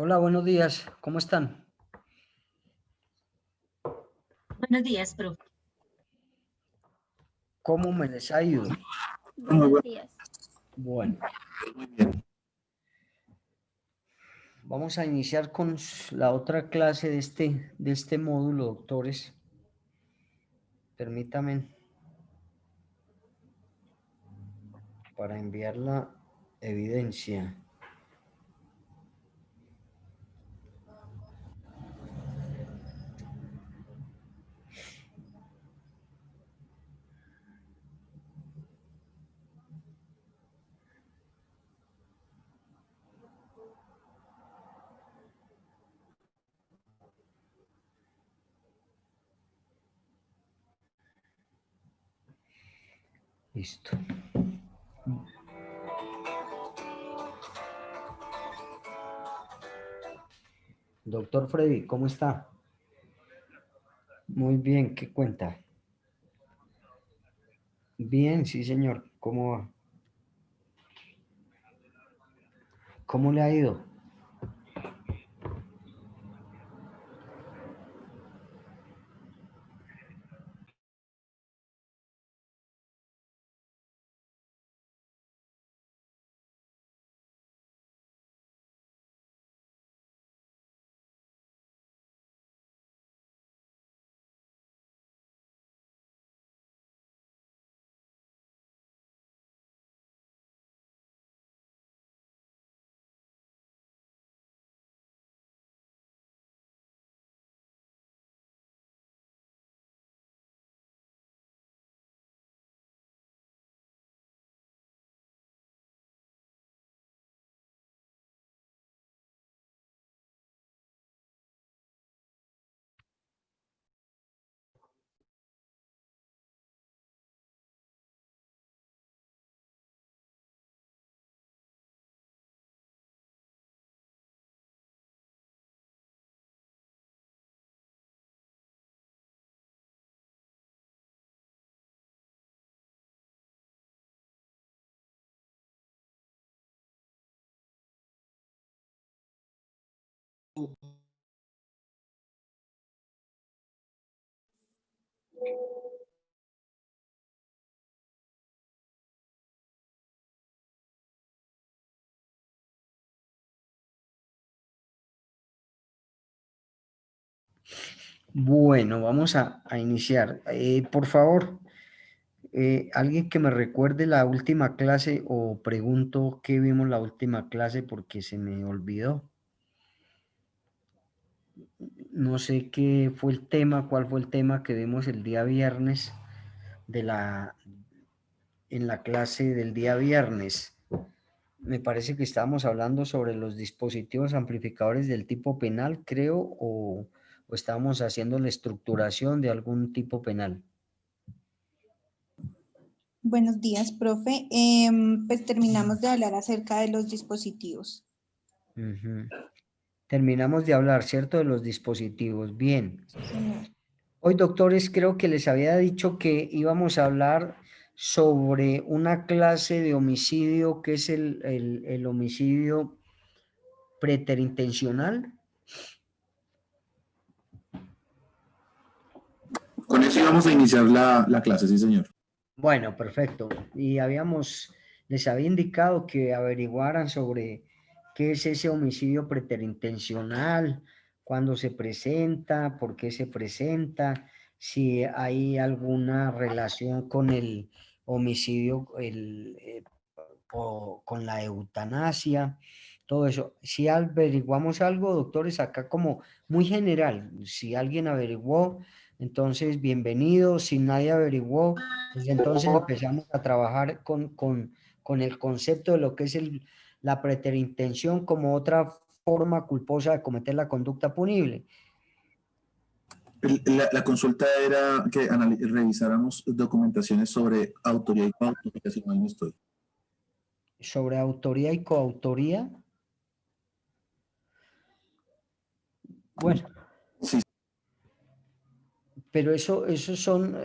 Hola, buenos días. ¿Cómo están? Buenos días, profe. ¿Cómo me les ha ido? Buenos días. Bueno, Muy bien. vamos a iniciar con la otra clase de este módulo, doctores. Permítame para enviar la evidencia. Listo. Doctor Freddy, ¿cómo está? Muy bien, ¿qué cuenta? Bien, sí, señor. ¿Cómo va? ¿Cómo le ha ido? Bueno, vamos a iniciar. Por favor, alguien que me recuerde la última clase o pregunto qué vimos la última clase porque se me olvidó. No sé qué fue el tema, cuál fue el tema que vimos el día viernes de en la clase del día viernes. Me parece que estábamos hablando sobre los dispositivos amplificadores del tipo penal, creo, o estábamos haciendo la estructuración de algún tipo penal. Buenos días, profe. Pues terminamos de hablar acerca de los dispositivos. Ujú. Terminamos de hablar, ¿cierto? De los dispositivos. Bien. Sí, señor. Hoy, doctores, creo que les había dicho que íbamos a hablar sobre una clase de homicidio que es el homicidio preterintencional. Con eso íbamos a iniciar la clase, sí, señor. Bueno, perfecto. Y les había indicado que averiguaran sobre qué es ese homicidio preterintencional, cuándo se presenta, por qué se presenta, si hay alguna relación con el homicidio o con la eutanasia, todo eso. Si averiguamos algo, doctores, acá como muy general, si alguien averiguó, entonces bienvenido, si nadie averiguó, pues entonces empezamos a trabajar con el concepto de lo que es la preterintención como otra forma culposa de cometer la conducta punible. La consulta era que revisáramos documentaciones sobre autoría y coautoría, si mal no estoy. Sobre autoría y coautoría, bueno, Sí, pero esos son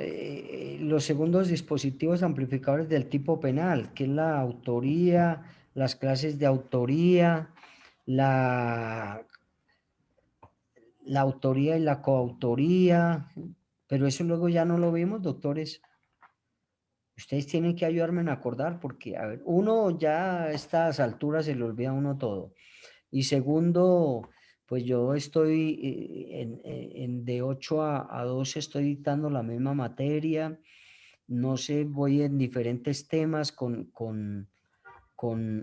los segundos dispositivos amplificadores del tipo penal, que es la autoría, las clases de autoría, la autoría y la coautoría, pero eso luego ya no lo vimos, doctores. Ustedes tienen que ayudarme a acordar porque, a ver, uno ya a estas alturas se le olvida a uno todo. Y segundo, pues yo estoy de 8 a 12 estoy dictando la misma materia. No sé, voy en diferentes temas con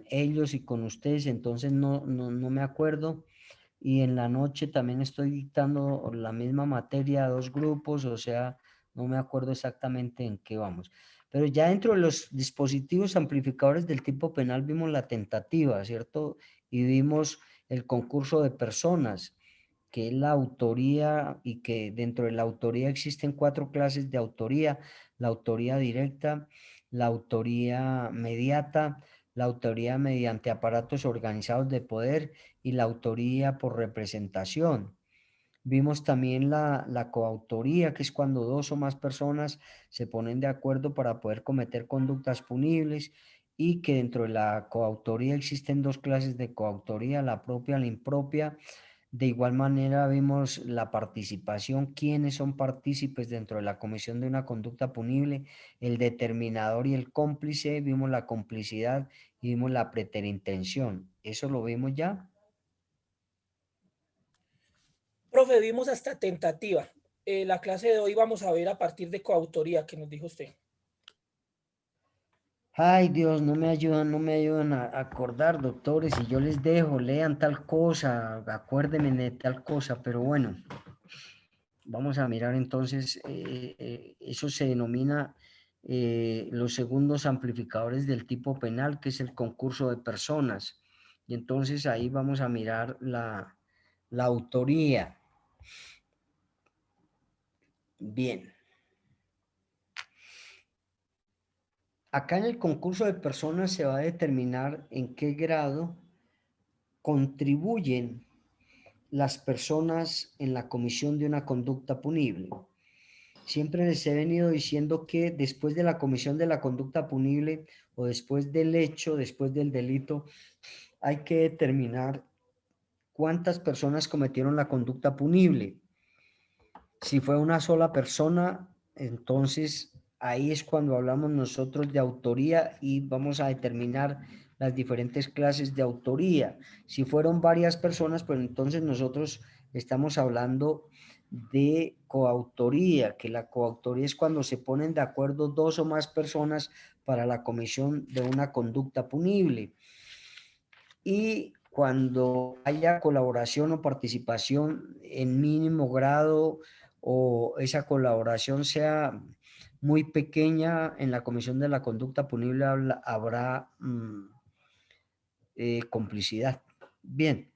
ellos y con ustedes, entonces no me acuerdo. Y en la noche también estoy dictando la misma materia a dos grupos, o sea, no me acuerdo exactamente en qué vamos. Pero ya dentro de los dispositivos amplificadores del tipo penal vimos la tentativa, ¿cierto? Y vimos el concurso de personas, que es la autoría y que dentro de la autoría existen 4 clases de autoría: la autoría directa, la autoría mediata, la autoría mediante aparatos organizados de poder y la autoría por representación. Vimos también la coautoría, que es cuando 2 o más personas se ponen de acuerdo para poder cometer conductas punibles, y que dentro de la coautoría existen 2 clases de coautoría: la propia y la impropia. De igual manera vimos la participación, quiénes son partícipes dentro de la comisión de una conducta punible, el determinador y el cómplice, vimos la complicidad y vimos la preterintención. ¿Eso lo vimos ya? Profe, vimos hasta tentativa. La clase de hoy vamos a ver a partir de coautoría, que nos dijo usted. Ay, Dios, no me ayudan a acordar, doctores, y yo les dejo, lean tal cosa, acuérdenme de tal cosa, pero bueno, vamos a mirar entonces, eso se denomina los segundos amplificadores del tipo penal, que es el concurso de personas, y entonces ahí vamos a mirar la autoría. Bien. Acá en el concurso de personas se va a determinar en qué grado contribuyen las personas en la comisión de una conducta punible. Siempre les he venido diciendo que después de la comisión de la conducta punible o después del hecho, después del delito, hay que determinar cuántas personas cometieron la conducta punible. Si fue una sola persona, entonces ahí es cuando hablamos nosotros de autoría y vamos a determinar las diferentes clases de autoría. Si fueron varias personas, pues entonces nosotros estamos hablando de coautoría, que la coautoría es cuando se ponen de acuerdo 2 o más personas para la comisión de una conducta punible. Y cuando haya colaboración o participación en mínimo grado, o esa colaboración sea muy pequeña en la comisión de la conducta punible, habrá complicidad. Bien,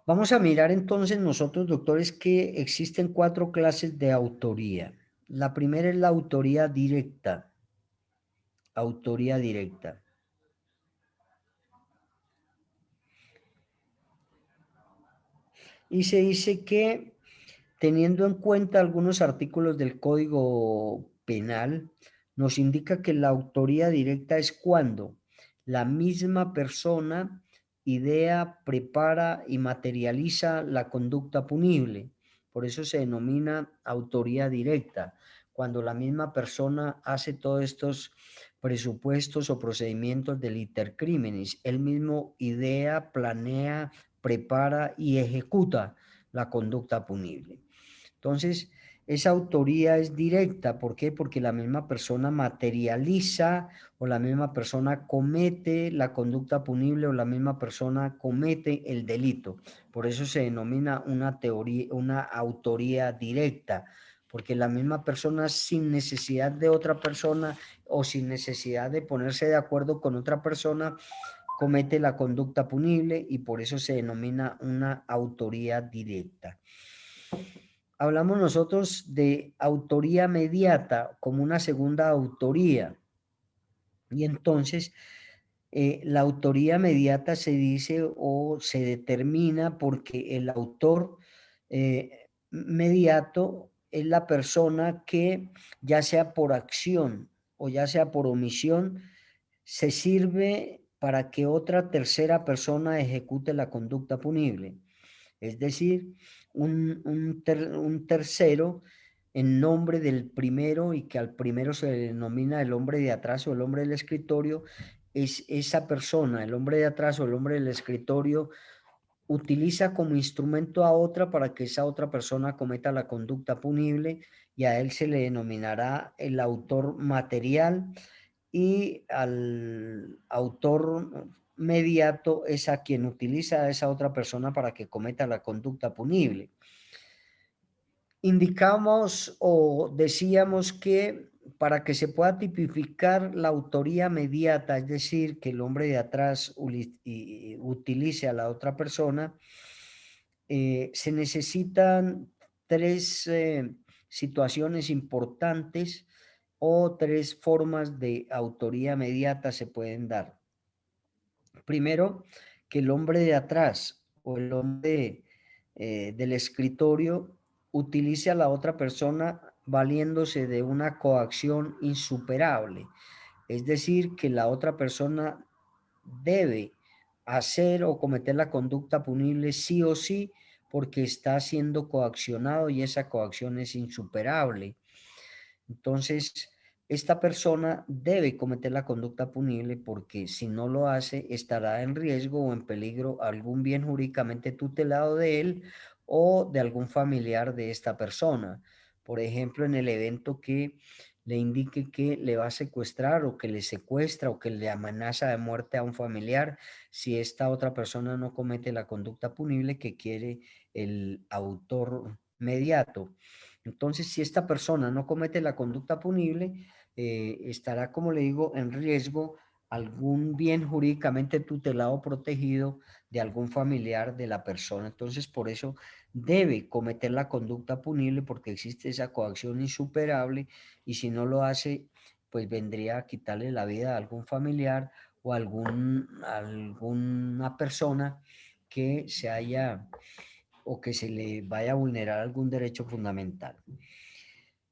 vamos a mirar entonces nosotros, doctores, que existen 4 clases de autoría. La primera es la autoría directa. Autoría directa. Y se dice que, teniendo en cuenta algunos artículos del Código Penal, nos indica que la autoría directa es cuando la misma persona idea, prepara y materializa la conducta punible. Por eso se denomina autoría directa, cuando la misma persona hace todos estos presupuestos o procedimientos del iter criminis. Él mismo idea, planea, prepara y ejecuta la conducta punible. Entonces, esa autoría es directa. ¿Por qué? Porque la misma persona materializa o la misma persona comete la conducta punible o la misma persona comete el delito. Por eso se denomina una autoría directa, porque la misma persona, sin necesidad de otra persona o sin necesidad de ponerse de acuerdo con otra persona, comete la conducta punible, y por eso se denomina una autoría directa. Hablamos nosotros de autoría mediata como una segunda autoría. Y entonces la autoría mediata se dice o se determina porque el autor mediato es la persona que, ya sea por acción o ya sea por omisión, se sirve para que otra tercera persona ejecute la conducta punible. Es decir, un tercero en nombre del primero y que al primero se le denomina el hombre de atrás o el hombre del escritorio, es esa persona, el hombre de atrás o el hombre del escritorio, utiliza como instrumento a otra para que esa otra persona cometa la conducta punible y a él se le denominará el autor material y al autor mediato es a quien utiliza a esa otra persona para que cometa la conducta punible. Indicamos o decíamos que para que se pueda tipificar la autoría mediata, es decir, que el hombre de atrás utilice a la otra persona, se necesitan tres situaciones importantes o tres formas de autoría mediata se pueden dar. Primero, que el hombre de atrás o el hombre del escritorio utilice a la otra persona valiéndose de una coacción insuperable. Es decir, que la otra persona debe hacer o cometer la conducta punible sí o sí porque está siendo coaccionado y esa coacción es insuperable. Entonces, esta persona debe cometer la conducta punible porque si no lo hace, estará en riesgo o en peligro algún bien jurídicamente tutelado de él o de algún familiar de esta persona. Por ejemplo, en el evento que le indique que le va a secuestrar o que le secuestra o que le amenaza de muerte a un familiar, si esta otra persona no comete la conducta punible que quiere el autor mediato. Entonces, si esta persona no comete la conducta punible, estará, como le digo, en riesgo algún bien jurídicamente tutelado o protegido de algún familiar de la persona. Entonces, por eso debe cometer la conducta punible porque existe esa coacción insuperable y si no lo hace, pues vendría a quitarle la vida a algún familiar o a alguna persona que se haya o que se le vaya a vulnerar algún derecho fundamental.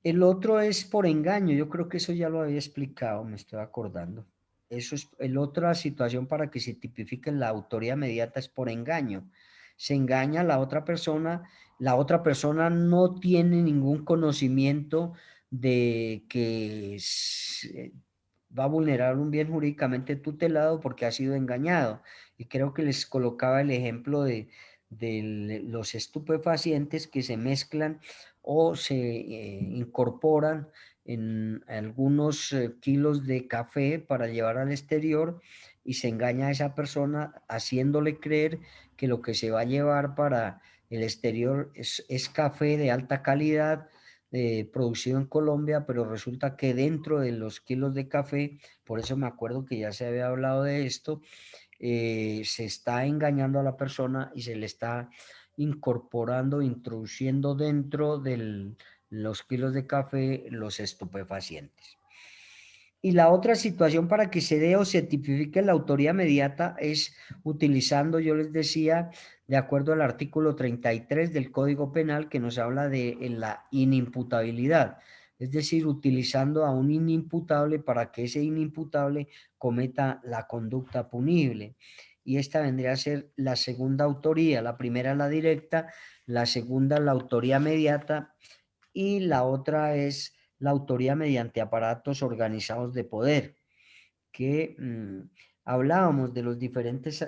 El otro es por engaño, yo creo que eso ya lo había explicado, me estoy acordando. Eso es la otra situación para que se tipifique la autoría mediata es por engaño. Se engaña a la otra persona no tiene ningún conocimiento de que va a vulnerar un bien jurídicamente tutelado porque ha sido engañado. Y creo que les colocaba el ejemplo de los estupefacientes que se mezclan o se incorporan en algunos kilos de café para llevar al exterior y se engaña a esa persona haciéndole creer que lo que se va a llevar para el exterior es café de alta calidad producido en Colombia, pero resulta que dentro de los kilos de café, por eso me acuerdo que ya se había hablado de esto, se está engañando a la persona y se le está incorporando, introduciendo dentro de los kilos de café los estupefacientes. Y la otra situación para que se dé o se tipifique la autoría mediata es utilizando, yo les decía, de acuerdo al artículo 33 del Código Penal que nos habla de la inimputabilidad, es decir, utilizando a un inimputable para que ese inimputable cometa la conducta punible. Y esta vendría a ser la segunda autoría, la primera la directa, la segunda la autoría mediata y la otra es la autoría mediante aparatos organizados de poder, que hablábamos de las diferentes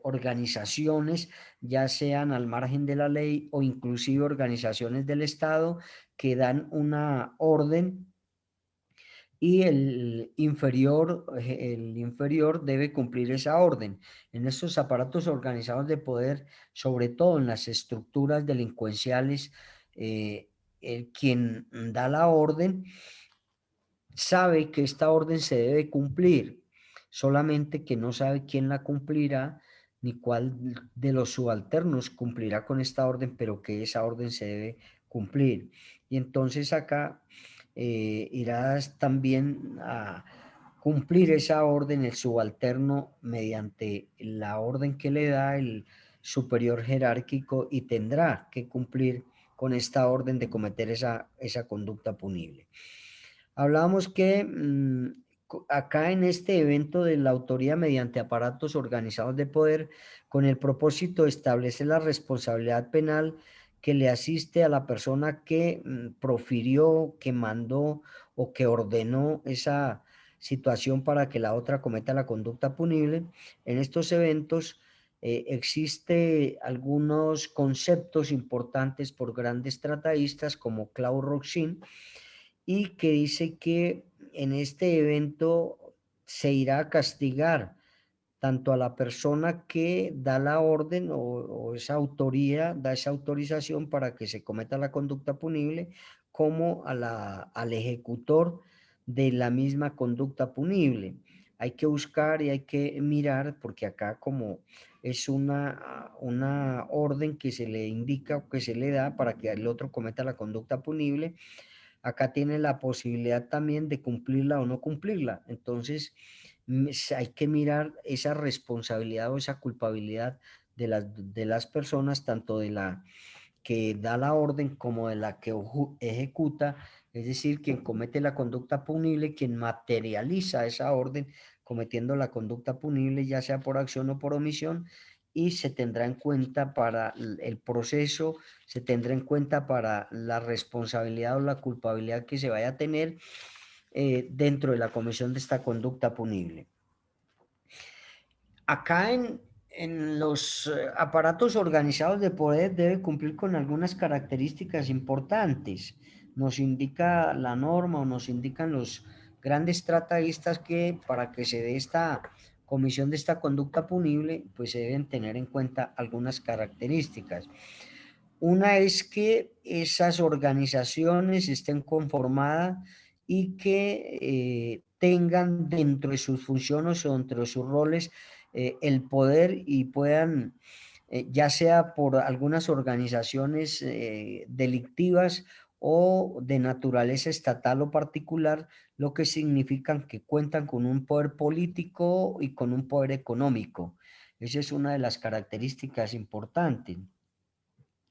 organizaciones, ya sean al margen de la ley o inclusive organizaciones del Estado que dan una orden y el inferior debe cumplir esa orden. En estos aparatos organizados de poder, sobre todo en las estructuras delincuenciales, quien da la orden sabe que esta orden se debe cumplir, solamente que no sabe quién la cumplirá ni cuál de los subalternos cumplirá con esta orden, pero que esa orden se debe cumplir. Y entonces acá irás también a cumplir esa orden el subalterno mediante la orden que le da el superior jerárquico y tendrá que cumplir con esta orden de cometer esa conducta punible. Hablábamos que acá en este evento de la autoría mediante aparatos organizados de poder, con el propósito de establecer la responsabilidad penal que le asiste a la persona que profirió, que mandó o que ordenó esa situación para que la otra cometa la conducta punible. En estos eventos existe algunos conceptos importantes por grandes trataístas como Claude Roxin, y que dice que en este evento se irá a castigar tanto a la persona que da la orden o esa autoría, da esa autorización para que se cometa la conducta punible, como al ejecutor de la misma conducta punible. Hay que buscar y hay que mirar, porque acá como es una orden que se le indica o que se le da para que el otro cometa la conducta punible, acá tiene la posibilidad también de cumplirla o no cumplirla. Entonces, hay que mirar esa responsabilidad o esa culpabilidad de las personas, tanto de la que da la orden como de la que ejecuta, es decir, quien comete la conducta punible, quien materializa esa orden cometiendo la conducta punible, ya sea por acción o por omisión, y se tendrá en cuenta para el proceso, se tendrá en cuenta para la responsabilidad o la culpabilidad que se vaya a tener dentro de la comisión de esta conducta punible. Acá en los aparatos organizados de poder debe cumplir con algunas características importantes. Nos indica la norma o nos indican los grandes trataístas que para que se dé esta comisión de esta conducta punible, pues se deben tener en cuenta algunas características. Una es que esas organizaciones estén conformadas y que tengan dentro de sus funciones o dentro de sus roles el poder y puedan, ya sea por algunas organizaciones delictivas o de naturaleza estatal o particular, lo que significan que cuentan con un poder político y con un poder económico. Esa es una de las características importantes.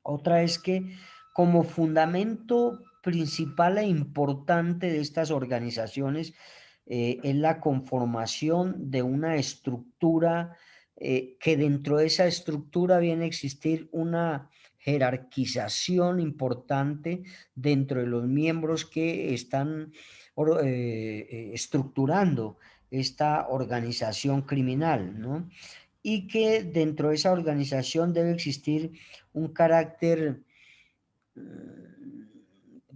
Otra es que como fundamento principal e importante de estas organizaciones es la conformación de una estructura que dentro de esa estructura viene a existir una jerarquización importante dentro de los miembros que están estructurando esta organización criminal, ¿no? Y que dentro de esa organización debe existir un carácter,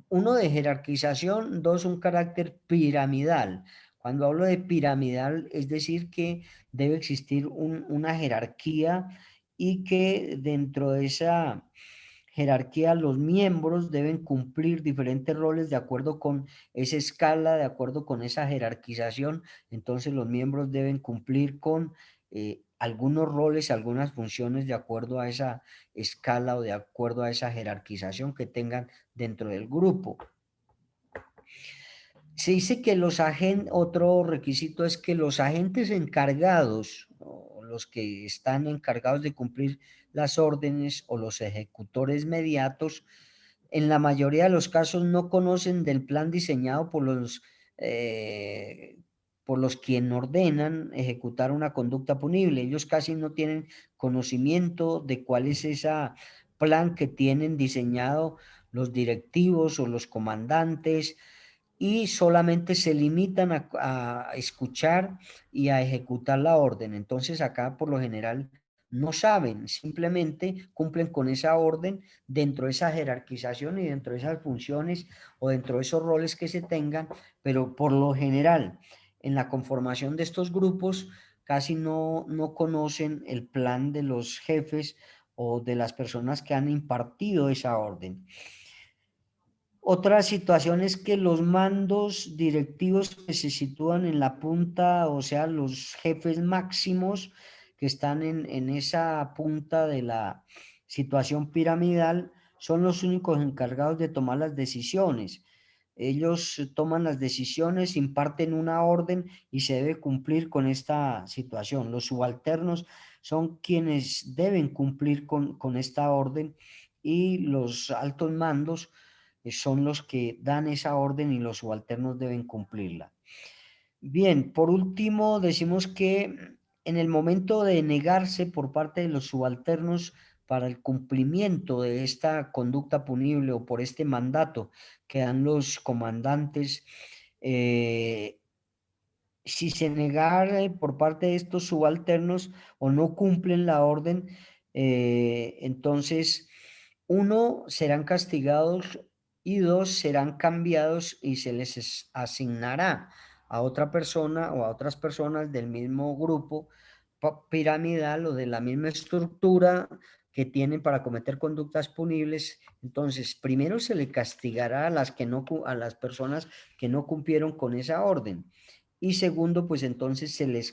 uno de jerarquización, dos, un carácter piramidal. Cuando hablo de piramidal, es decir, que debe existir una jerarquía y que dentro de esa jerarquía los miembros deben cumplir diferentes roles de acuerdo con esa escala, de acuerdo con esa jerarquización. Entonces los miembros deben cumplir con algunos roles, algunas funciones de acuerdo a esa escala o de acuerdo a esa jerarquización que tengan dentro del grupo. Se dice que otro requisito es que los agentes encargados, o los que están encargados de cumplir las órdenes o los ejecutores mediatos, en la mayoría de los casos no conocen del plan diseñado por los quien ordenan ejecutar una conducta punible. Ellos casi no tienen conocimiento de cuál es ese plan que tienen diseñado los directivos o los comandantes, y solamente se limitan a escuchar y a ejecutar la orden. Entonces acá por lo general no saben, simplemente cumplen con esa orden dentro de esa jerarquización y dentro de esas funciones o dentro de esos roles que se tengan, pero por lo general en la conformación de estos grupos casi no conocen el plan de los jefes o de las personas que han impartido esa orden. Otra situación es que los mandos directivos que se sitúan en la punta, o sea, los jefes máximos que están en esa punta de la situación piramidal, son los únicos encargados de tomar las decisiones. Ellos toman las decisiones, imparten una orden y se debe cumplir con esta situación. Los subalternos son quienes deben cumplir con esta orden, y los altos mandos son los que dan esa orden y los subalternos deben cumplirla. Bien, por último, decimos que en el momento de negarse por parte de los subalternos para el cumplimiento de esta conducta punible o por este mandato que dan los comandantes, si se negara por parte de estos subalternos o no cumplen la orden, entonces, uno, serán castigados y dos, serán cambiados y se les asignará a otra persona o a otras personas del mismo grupo piramidal o de la misma estructura que tienen para cometer conductas punibles. Entonces, primero se le castigará a las que no, a las personas que no cumplieron con esa orden. Y segundo, pues entonces se les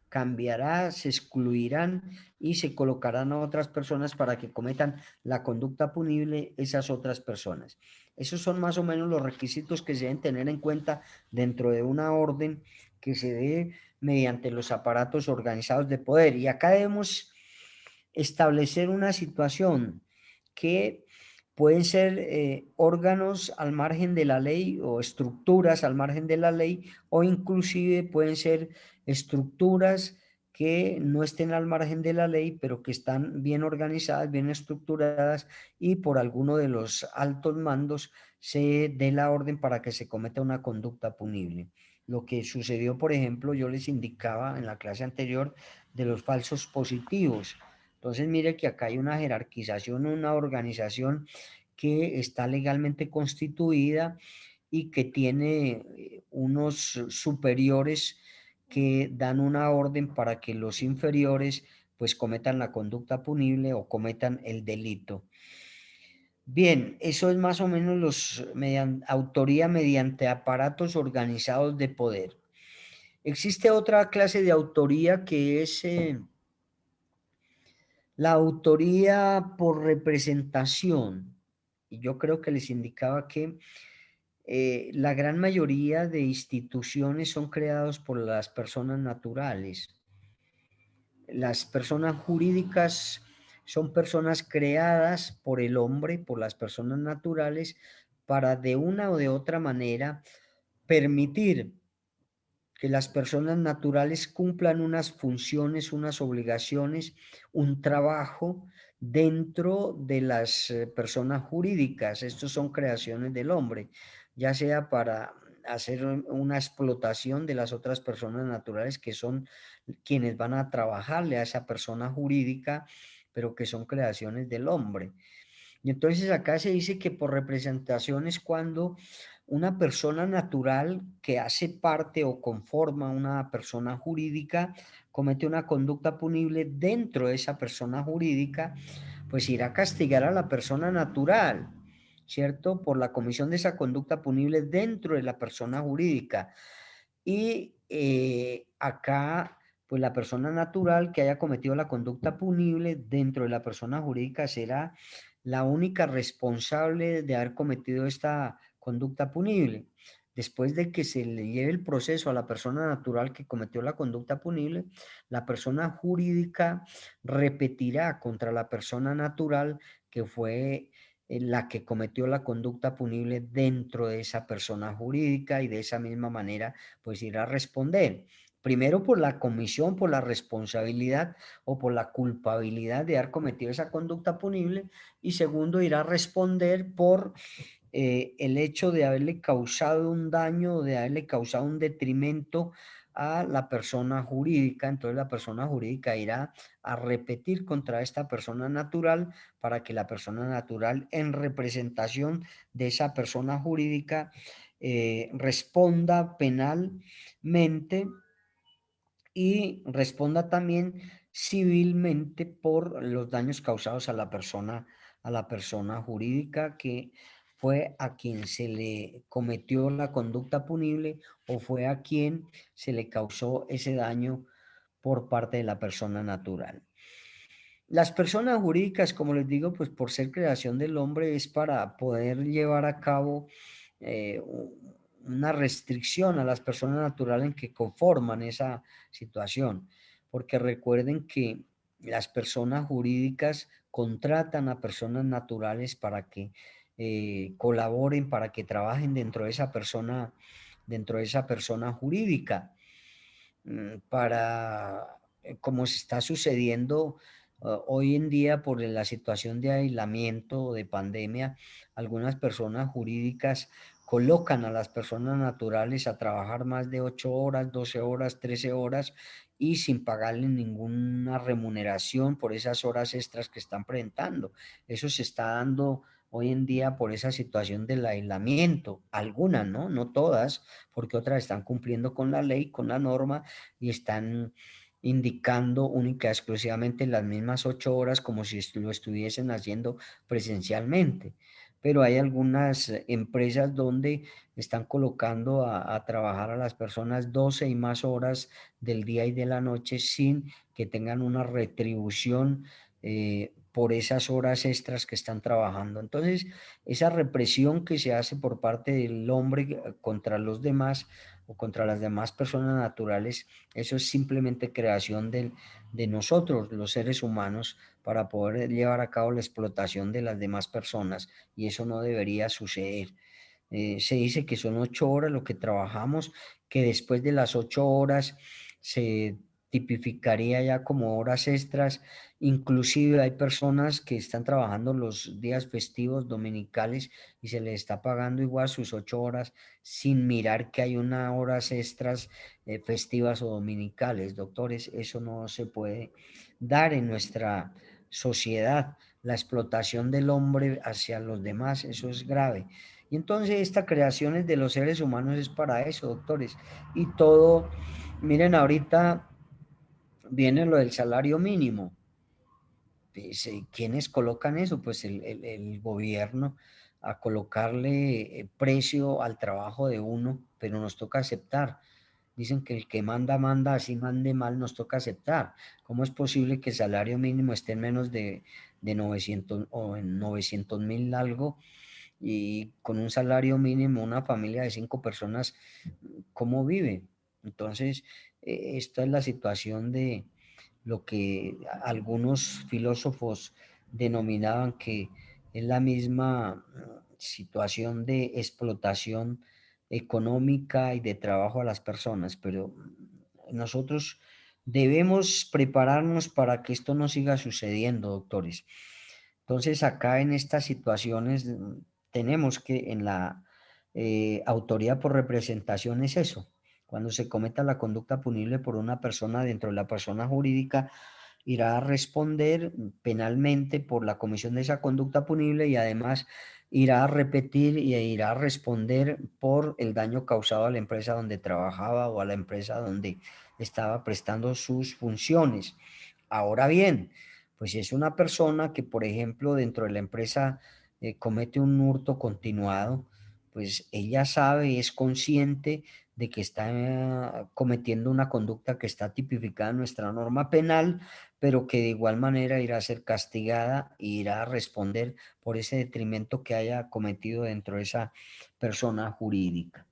cambiará, se excluirán y se colocarán a otras personas para que cometan la conducta punible esas otras personas. Esos son más o menos los requisitos que se deben tener en cuenta dentro de una orden que se dé mediante los aparatos organizados de poder. Y acá debemos establecer una situación que pueden ser órganos al margen de la ley o estructuras al margen de la ley, o inclusive pueden ser estructuras que no estén al margen de la ley, pero que están bien organizadas, bien estructuradas, y por alguno de los altos mandos se dé la orden para que se cometa una conducta punible. Lo que sucedió, por ejemplo, yo les indicaba en la clase anterior de los falsos positivos. Entonces, mire que acá hay una jerarquización, una organización que está legalmente constituida y que tiene unos superiores que dan una orden para que los inferiores pues cometan la conducta punible o cometan el delito. Bien, eso es más o menos autoría mediante aparatos organizados de poder. Existe otra clase de autoría que es la autoría por representación. Y yo creo que les indicaba que la gran mayoría de instituciones son creadas por las personas naturales. Las personas jurídicas son personas creadas por el hombre, por las personas naturales, para de una o de otra manera permitir que las personas naturales cumplan unas funciones, unas obligaciones, un trabajo dentro de las personas jurídicas. Estos son creaciones del hombre, ya sea para hacer una explotación de las otras personas naturales que son quienes van a trabajarle a esa persona jurídica, pero que son creaciones del hombre. Y entonces acá se dice que por representación es cuando una persona natural que hace parte o conforma una persona jurídica comete una conducta punible dentro de esa persona jurídica, pues irá a castigar a la persona natural, ¿cierto? Por la comisión de esa conducta punible dentro de la persona jurídica. Y acá, pues la persona natural que haya cometido la conducta punible dentro de la persona jurídica será la única responsable de haber cometido esta conducta punible. Después de que se le lleve el proceso a la persona natural que cometió la conducta punible, la persona jurídica repetirá contra la persona natural que fue la que cometió la conducta punible dentro de esa persona jurídica, y de esa misma manera pues irá a responder. Primero por la comisión, por la responsabilidad o por la culpabilidad de haber cometido esa conducta punible, y segundo irá a responder por el hecho de haberle causado un daño, de haberle causado un detrimento a la persona jurídica. Entonces la persona jurídica irá a repetir contra esta persona natural para que la persona natural, en representación de esa persona jurídica, responda penalmente y responda también civilmente por los daños causados a la persona jurídica que fue a quien se le cometió la conducta punible o fue a quien se le causó ese daño por parte de la persona natural. Las personas jurídicas, como les digo, pues por ser creación del hombre, es para poder llevar a cabo una restricción a las personas naturales en que conforman esa situación, porque recuerden que las personas jurídicas contratan a personas naturales para que colaboren, para que trabajen dentro de esa persona dentro de esa persona jurídica, para, como se está sucediendo hoy en día por la situación de aislamiento o de pandemia, algunas personas jurídicas colocan a las personas naturales a trabajar más de 8 horas, 12 horas, 13 horas y sin pagarle ninguna remuneración por esas horas extras que están presentando. Eso se está dando hoy en día por esa situación del aislamiento. Algunas, ¿no? No todas, porque otras están cumpliendo con la ley, con la norma y están indicando única y exclusivamente las mismas 8 horas como si lo estuviesen haciendo presencialmente. Pero hay algunas empresas donde están colocando a trabajar a las personas 12 y más horas del día y de la noche sin que tengan una retribución por esas horas extras que están trabajando. Entonces, esa represión que se hace por parte del hombre contra los demás o contra las demás personas naturales, eso es simplemente creación de nosotros, los seres humanos, para poder llevar a cabo la explotación de las demás personas, y eso no debería suceder. Se dice que son 8 horas lo que trabajamos, que después de las 8 horas se tipificaría ya como horas extras. Inclusive hay personas que están trabajando los días festivos dominicales y se les está pagando igual sus 8 horas sin mirar que hay unas horas extras festivas o dominicales. Doctores, eso no se puede dar en nuestra sociedad. La explotación del hombre hacia los demás, eso es grave. Y entonces esta creación de los seres humanos es para eso, doctores. Y todo, miren, ahorita viene lo del salario mínimo. Pues, ¿quiénes colocan eso? Pues el gobierno a colocarle precio al trabajo de uno, pero nos toca aceptar. Dicen que el que manda, manda, así mande mal, nos toca aceptar. ¿Cómo es posible que el salario mínimo esté en menos de 900 o en 900.000 algo? Y con un salario mínimo, una familia de 5 personas, ¿cómo vive? Entonces, esta es la situación de lo que algunos filósofos denominaban que es la misma situación de explotación económica y de trabajo a las personas, pero nosotros debemos prepararnos para que esto no siga sucediendo, doctores. Entonces, acá en estas situaciones tenemos que en la autoría por representación es eso. Cuando se cometa la conducta punible por una persona dentro de la persona jurídica, irá a responder penalmente por la comisión de esa conducta punible y además irá a repetir y irá a responder por el daño causado a la empresa donde trabajaba o a la empresa donde estaba prestando sus funciones. Ahora bien, pues si es una persona que, por ejemplo, dentro de la empresa comete un hurto continuado, pues ella sabe y es consciente de que está cometiendo una conducta que está tipificada en nuestra norma penal, pero que de igual manera irá a ser castigada e irá a responder por ese detrimento que haya cometido dentro de esa persona jurídica.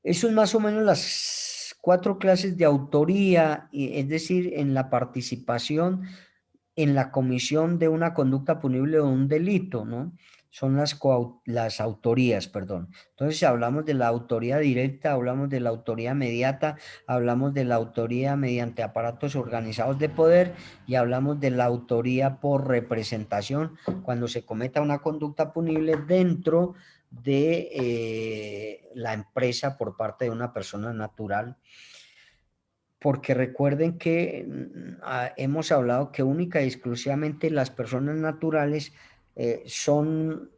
Eso es más o menos las 4 clases de autoría, es decir, en la participación en la comisión de una conducta punible o un delito, ¿no? Son las autorías, perdón. Entonces, si hablamos de la autoría directa, hablamos de la autoría mediata, hablamos de la autoría mediante aparatos organizados de poder y hablamos de la autoría por representación cuando se cometa una conducta punible dentro de la empresa por parte de una persona natural, porque recuerden que hemos hablado que única y exclusivamente las personas naturales son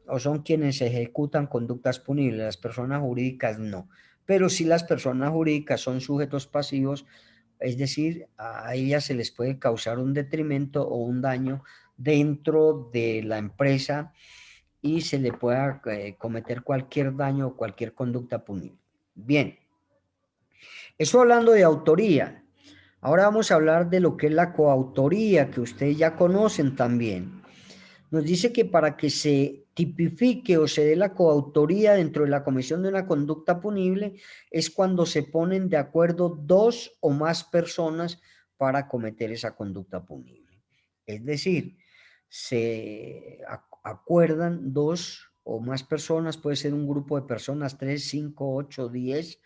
quienes ejecutan conductas punibles, las personas jurídicas no. Pero sí las personas jurídicas son sujetos pasivos, es decir, a ellas se les puede causar un detrimento o un daño dentro de la empresa y se le pueda cometer cualquier daño o cualquier conducta punible. Bien, eso hablando de autoría. Ahora vamos a hablar de lo que es la coautoría, que ustedes ya conocen también. Nos dice que para que se tipifique o se dé la coautoría dentro de la comisión de una conducta punible es cuando se ponen de acuerdo 2 o más personas para cometer esa conducta punible. Es decir, se acuerdan 2 o más personas, puede ser un grupo de personas, 3, 5, 8, 10,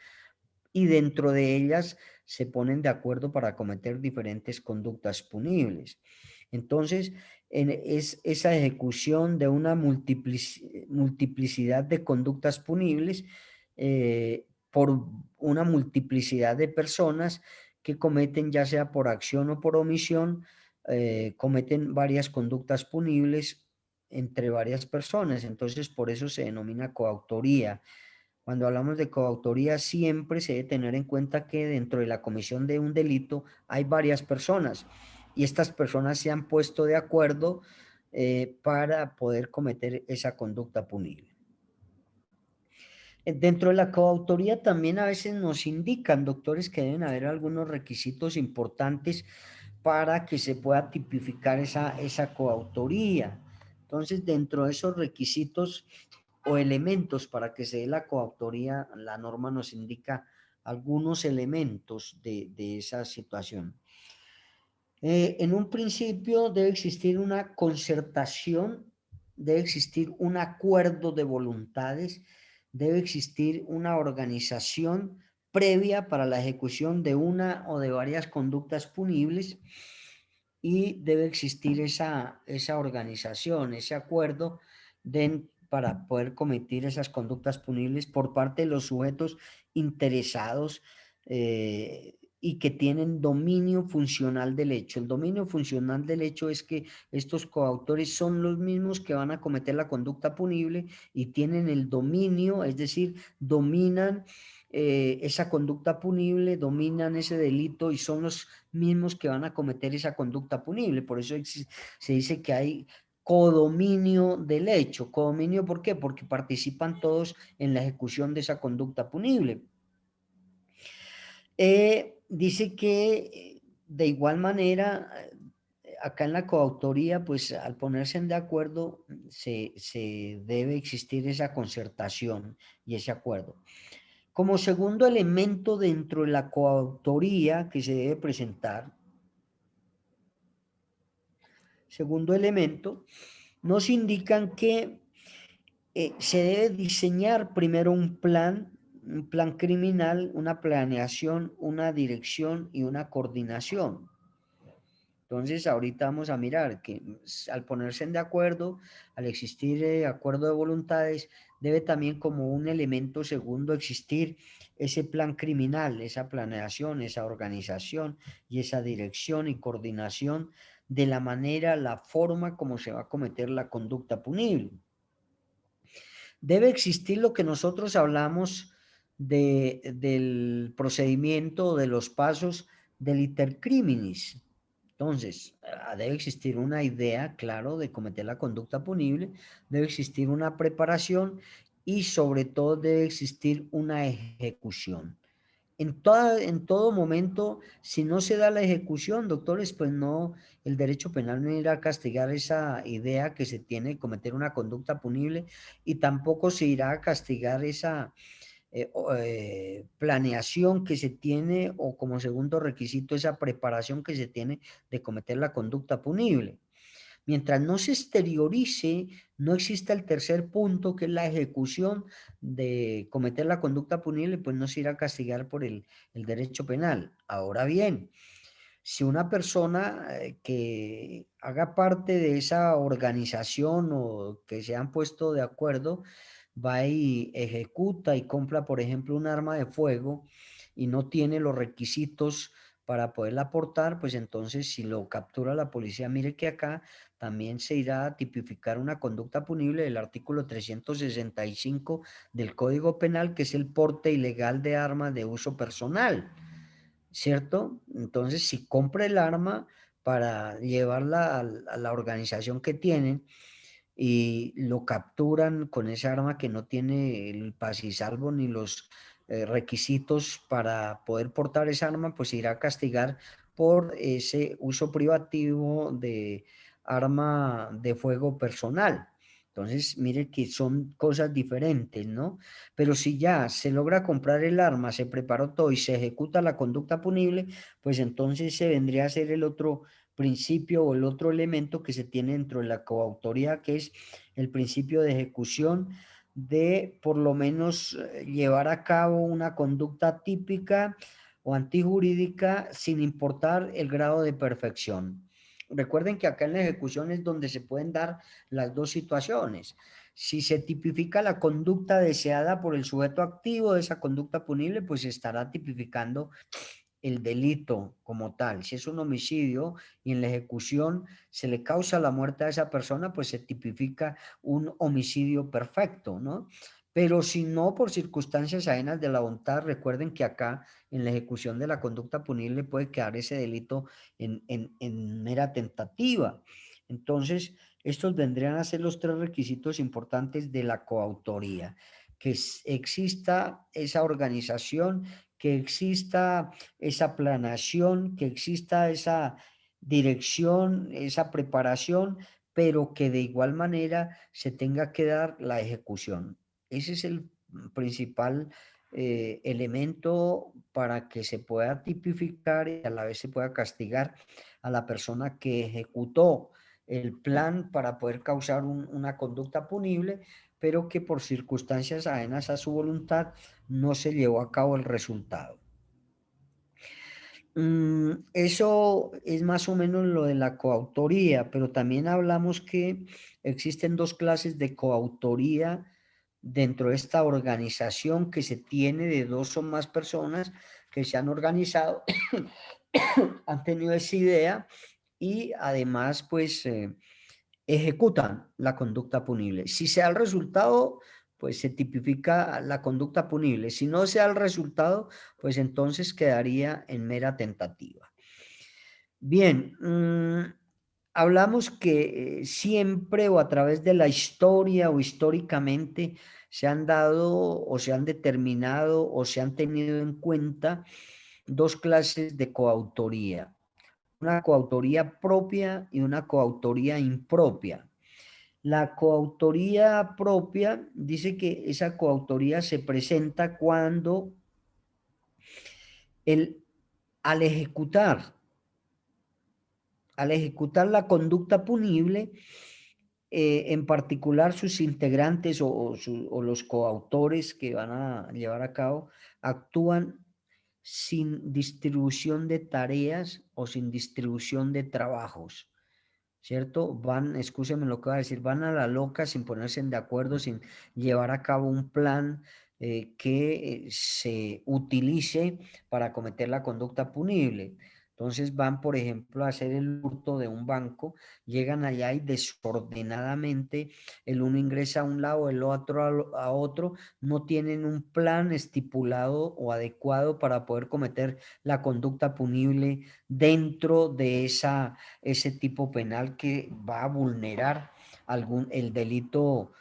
y dentro de ellas se ponen de acuerdo para cometer diferentes conductas punibles. Entonces, es esa ejecución de una multiplicidad de conductas punibles por una multiplicidad de personas que cometen, ya sea por acción o por omisión, cometen varias conductas punibles entre varias personas. Entonces, por eso se denomina coautoría. Cuando hablamos de coautoría, siempre se debe tener en cuenta que dentro de la comisión de un delito hay varias personas y estas personas se han puesto de acuerdo para poder cometer esa conducta punible. Dentro de la coautoría también a veces nos indican, doctores, que deben haber algunos requisitos importantes para que se pueda tipificar esa coautoría. Entonces, dentro de esos requisitos o elementos para que se dé la coautoría, la norma nos indica algunos elementos de esa situación. En un principio debe existir una concertación, debe existir un acuerdo de voluntades, debe existir una organización previa para la ejecución de una o de varias conductas punibles y debe existir esa organización, ese acuerdo para poder cometer esas conductas punibles por parte de los sujetos interesados y que tienen dominio funcional del hecho. El dominio funcional del hecho es que estos coautores son los mismos que van a cometer la conducta punible y tienen el dominio, es decir, dominan esa conducta punible, dominan ese delito y son los mismos que van a cometer esa conducta punible. Por eso se dice que hay codominio del hecho. Codominio, ¿por qué? Porque participan todos en la ejecución de esa conducta punible. Dice que de igual manera, acá en la coautoría, pues al ponerse de acuerdo, se debe existir esa concertación y ese acuerdo. Como segundo elemento dentro de la coautoría que se debe presentar, segundo elemento, nos indican que se debe diseñar primero un plan criminal, una planeación, una dirección y una coordinación. Entonces, ahorita vamos a mirar que al ponerse de acuerdo, al existir acuerdo de voluntades, debe también como un elemento segundo existir ese plan criminal, esa planeación, esa organización y esa dirección y coordinación de la manera, la forma como se va a cometer la conducta punible. Debe existir lo que nosotros hablamos del procedimiento, de los pasos del iter criminis. Entonces, debe existir una idea, claro, de cometer la conducta punible, debe existir una preparación y sobre todo debe existir una ejecución. En todo momento, si no se da la ejecución, doctores, pues no, el derecho penal no irá a castigar esa idea que se tiene de cometer una conducta punible y tampoco se irá a castigar esa planeación que se tiene o como segundo requisito esa preparación que se tiene de cometer la conducta punible. Mientras no se exteriorice, no exista el tercer punto, que es la ejecución de cometer la conducta punible, pues no se irá a castigar por el derecho penal. Ahora bien, si una persona que haga parte de esa organización o que se han puesto de acuerdo, va y ejecuta y compra, por ejemplo, un arma de fuego y no tiene los requisitos para poderla portar, pues entonces si lo captura la policía, mire que acá también se irá a tipificar una conducta punible del artículo 365 del Código Penal, que es el porte ilegal de armas de uso personal, ¿cierto? Entonces, si compra el arma para llevarla a la organización que tienen y lo capturan con esa arma que no tiene el paz y salvo ni los requisitos para poder portar esa arma, pues se irá a castigar por ese uso privativo de arma de fuego personal. Entonces, mire que son cosas diferentes, ¿no? Pero si ya se logra comprar el arma, se preparó todo y se ejecuta la conducta punible, pues entonces se vendría a ser el otro principio o el otro elemento que se tiene dentro de la coautoría, que es el principio de ejecución de por lo menos llevar a cabo una conducta típica o antijurídica sin importar el grado de perfección. Recuerden que acá en la ejecución es donde se pueden dar las dos situaciones. Si se tipifica la conducta deseada por el sujeto activo de esa conducta punible, pues se estará tipificando el delito como tal. Si es un homicidio y en la ejecución se le causa la muerte a esa persona, pues se tipifica un homicidio perfecto, ¿no? Pero si no, por circunstancias ajenas de la voluntad, recuerden que acá en la ejecución de la conducta punible puede quedar ese delito en mera tentativa. Entonces, estos vendrían a ser los tres requisitos importantes de la coautoría: que exista esa organización, que exista esa planeación, que exista esa dirección, esa preparación, pero que de igual manera se tenga que dar la ejecución. Ese es el principal elemento para que se pueda tipificar y a la vez se pueda castigar a la persona que ejecutó el plan para poder causar una conducta punible, pero que por circunstancias ajenas a su voluntad no se llevó a cabo el resultado. Eso es más o menos lo de la coautoría, pero también hablamos que existen dos clases de coautoría dentro de esta organización que se tiene de dos o más personas que se han organizado, han tenido esa idea y además pues ejecutan la conducta punible. Si se da el resultado, pues se tipifica la conducta punible. Si no se da el resultado, pues entonces quedaría en mera tentativa. Bien, hablamos que siempre o a través de la historia o históricamente se han dado o se han determinado o se han tenido en cuenta dos clases de coautoría: una coautoría propia y una coautoría impropia. La coautoría propia dice que esa coautoría se presenta cuando el, al ejecutar, al ejecutar la conducta punible, en particular sus integrantes o los coautores que van a llevar a cabo actúan sin distribución de tareas o sin distribución de trabajos, ¿cierto? Van, escúcheme lo que voy a decir, van a la loca sin ponerse de acuerdo, sin llevar a cabo un plan que se utilice para cometer la conducta punible. Entonces van, por ejemplo, a hacer el hurto de un banco, llegan allá y desordenadamente el uno ingresa a un lado, el otro a otro, no tienen un plan estipulado o adecuado para poder cometer la conducta punible dentro de ese tipo penal que va a vulnerar el delito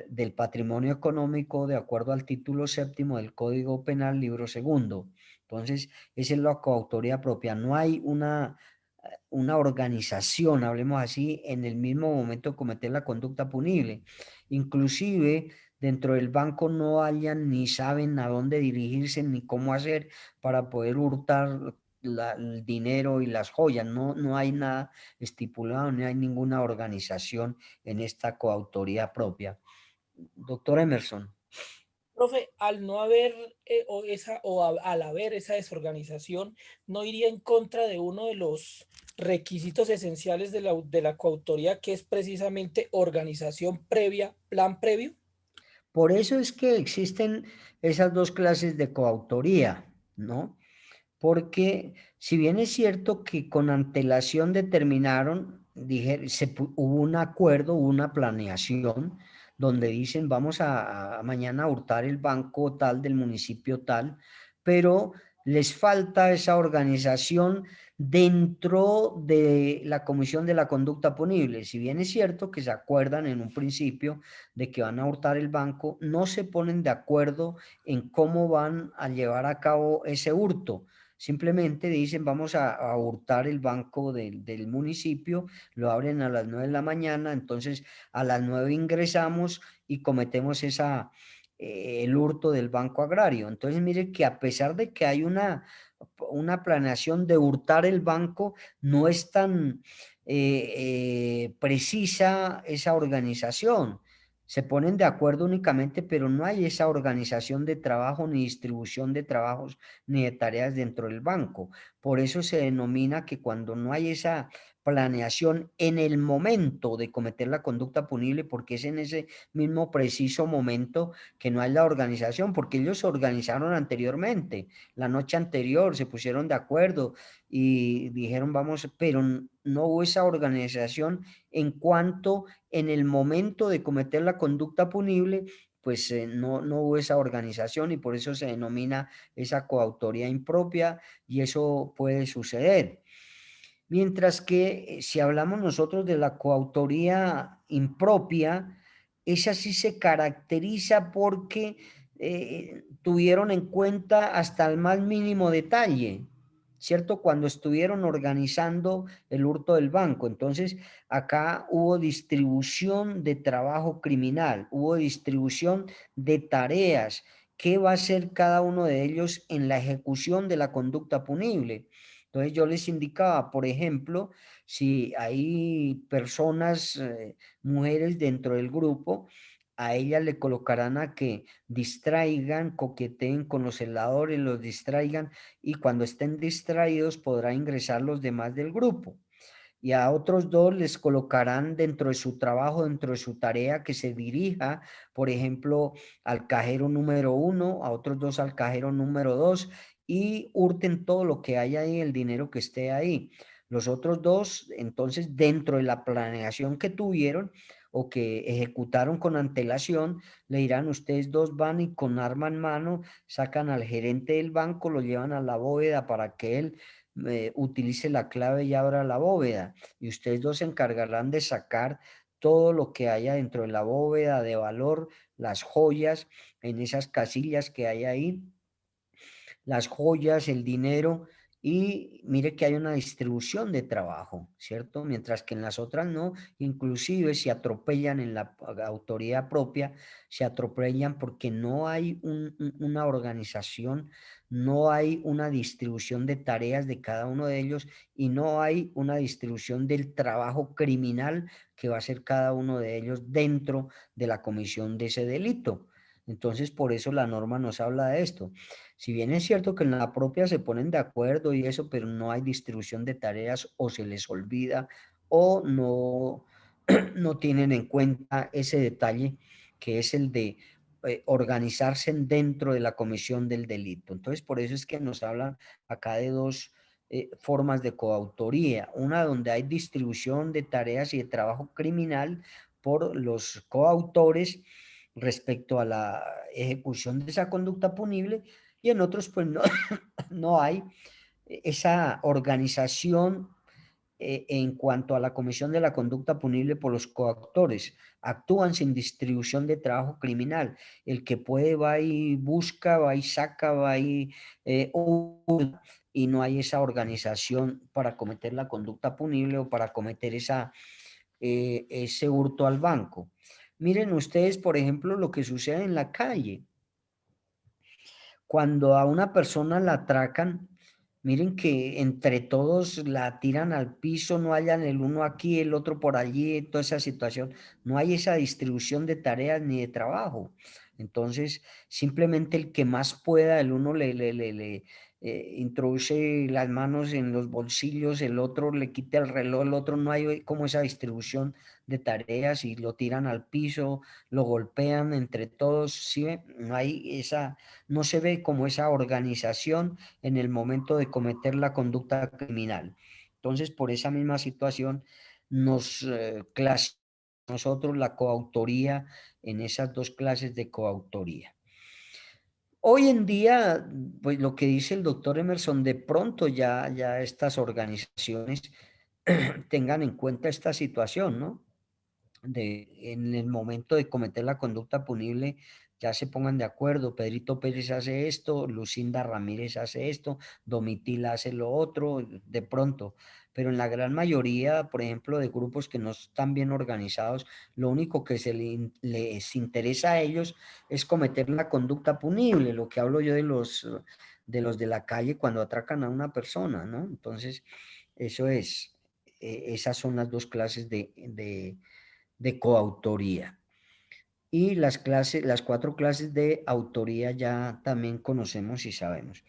del patrimonio económico de acuerdo al título 7º del Código Penal, libro 2º. Entonces, esa es la coautoría propia. No hay una organización, hablemos así, en el mismo momento de cometer la conducta punible. Inclusive, dentro del banco no hayan ni saben a dónde dirigirse ni cómo hacer para poder hurtar el dinero y las joyas. No hay nada estipulado, no hay ninguna organización en esta coautoría propia. Doctor Emerson. Profe, al no haber al haber esa desorganización, ¿no iría en contra de uno de los requisitos esenciales de la coautoría, que es precisamente organización previa, plan previo? Por eso es que existen esas dos clases de coautoría, ¿no? Porque si bien es cierto que con antelación determinaron, hubo un acuerdo, hubo una planeación donde dicen vamos a mañana a hurtar el banco tal del municipio tal, pero les falta esa organización dentro de la Comisión de la Conducta Punible. Si bien es cierto que se acuerdan en un principio de que van a hurtar el banco, no se ponen de acuerdo en cómo van a llevar a cabo ese hurto, Simplemente dicen, vamos a hurtar el banco del municipio, lo abren a las 9 de la mañana, entonces a las 9 ingresamos y cometemos el hurto del banco agrario. Entonces, mire que a pesar de que hay una planeación de hurtar el banco, no es tan precisa esa organización. Se ponen de acuerdo únicamente, pero no hay esa organización de trabajo ni distribución de trabajos ni de tareas dentro del banco. Por eso se denomina que cuando no hay esa planeación en el momento de cometer la conducta punible, porque es en ese mismo preciso momento que no hay la organización, porque ellos se organizaron anteriormente, la noche anterior se pusieron de acuerdo y dijeron vamos, pero no hubo esa organización en cuanto en el momento de cometer la conducta punible, pues no hubo esa organización y por eso se denomina esa coautoría impropia y eso puede suceder. Mientras que si hablamos nosotros de la coautoría impropia, esa sí se caracteriza porque tuvieron en cuenta hasta el más mínimo detalle, ¿cierto? Cuando estuvieron organizando el hurto del banco. Entonces, acá hubo distribución de trabajo criminal, hubo distribución de tareas. ¿Qué va a hacer cada uno de ellos en la ejecución de la conducta punible? Entonces yo les indicaba, por ejemplo, si hay personas, mujeres dentro del grupo, a ellas le colocarán a que distraigan, coqueteen con los celadores, los distraigan y cuando estén distraídos podrá ingresar los demás del grupo. Y a otros dos les colocarán dentro de su trabajo, dentro de su tarea, que se dirija, por ejemplo, al cajero número 1, a otros dos al cajero número 2 y hurten todo lo que haya ahí, el dinero que esté ahí. Los otros dos, entonces, dentro de la planeación que tuvieron o que ejecutaron con antelación, le dirán, ustedes dos van y con arma en mano sacan al gerente del banco, lo llevan a la bóveda para que él utilice la clave y abra la bóveda. Y ustedes dos se encargarán de sacar todo lo que haya dentro de la bóveda de valor, las joyas en esas casillas que hay ahí, las joyas, el dinero, y mire que hay una distribución de trabajo, ¿cierto? Mientras que en las otras no, inclusive se atropellan en la autoridad propia, se atropellan porque no hay una organización, no hay una distribución de tareas de cada uno de ellos y no hay una distribución del trabajo criminal que va a hacer cada uno de ellos dentro de la comisión de ese delito. Entonces, por eso la norma nos habla de esto. Si bien es cierto que en la propia se ponen de acuerdo y eso, pero no hay distribución de tareas o se les olvida o no, no tienen en cuenta ese detalle que es el de organizarse dentro de la comisión del delito. Entonces, por eso es que nos hablan acá de dos formas de coautoría. Una donde hay distribución de tareas y de trabajo criminal por los coautores respecto a la ejecución de esa conducta punible y en otros pues no, no hay esa organización en cuanto a la comisión de la conducta punible por los coactores. Actúan sin distribución de trabajo criminal. El que puede va y busca, va y saca, va y y no hay esa organización para cometer la conducta punible o para cometer ese hurto al banco. Miren ustedes, por ejemplo, lo que sucede en la calle. Cuando a una persona la atracan, miren que entre todos la tiran al piso, no hayan el uno aquí, el otro por allí, toda esa situación. No hay esa distribución de tareas ni de trabajo. Entonces, simplemente el que más pueda, el uno le introduce las manos en los bolsillos, el otro le quita el reloj, el otro no hay como esa distribución de tareas y lo tiran al piso, lo golpean entre todos, ¿sí ve? No hay esa, no se ve como esa organización en el momento de cometer la conducta criminal. Entonces, por esa misma situación, nos clasificamos nosotros la coautoría en esas dos clases de coautoría. Hoy en día, pues lo que dice el doctor Emerson, de pronto ya estas organizaciones tengan en cuenta esta situación, ¿no? en el momento de cometer la conducta punible, ya se pongan de acuerdo, Pedrito Pérez hace esto, Lucinda Ramírez hace esto, Domitila hace lo otro, de pronto. Pero en la gran mayoría, por ejemplo, de grupos que no están bien organizados, lo único que les interesa a ellos es cometer la conducta punible, lo que hablo yo de los de la calle cuando atracan a una persona, ¿no? Entonces, eso es, esas son las dos clases de coautoría. Y las cuatro clases de autoría ya también conocemos y sabemos.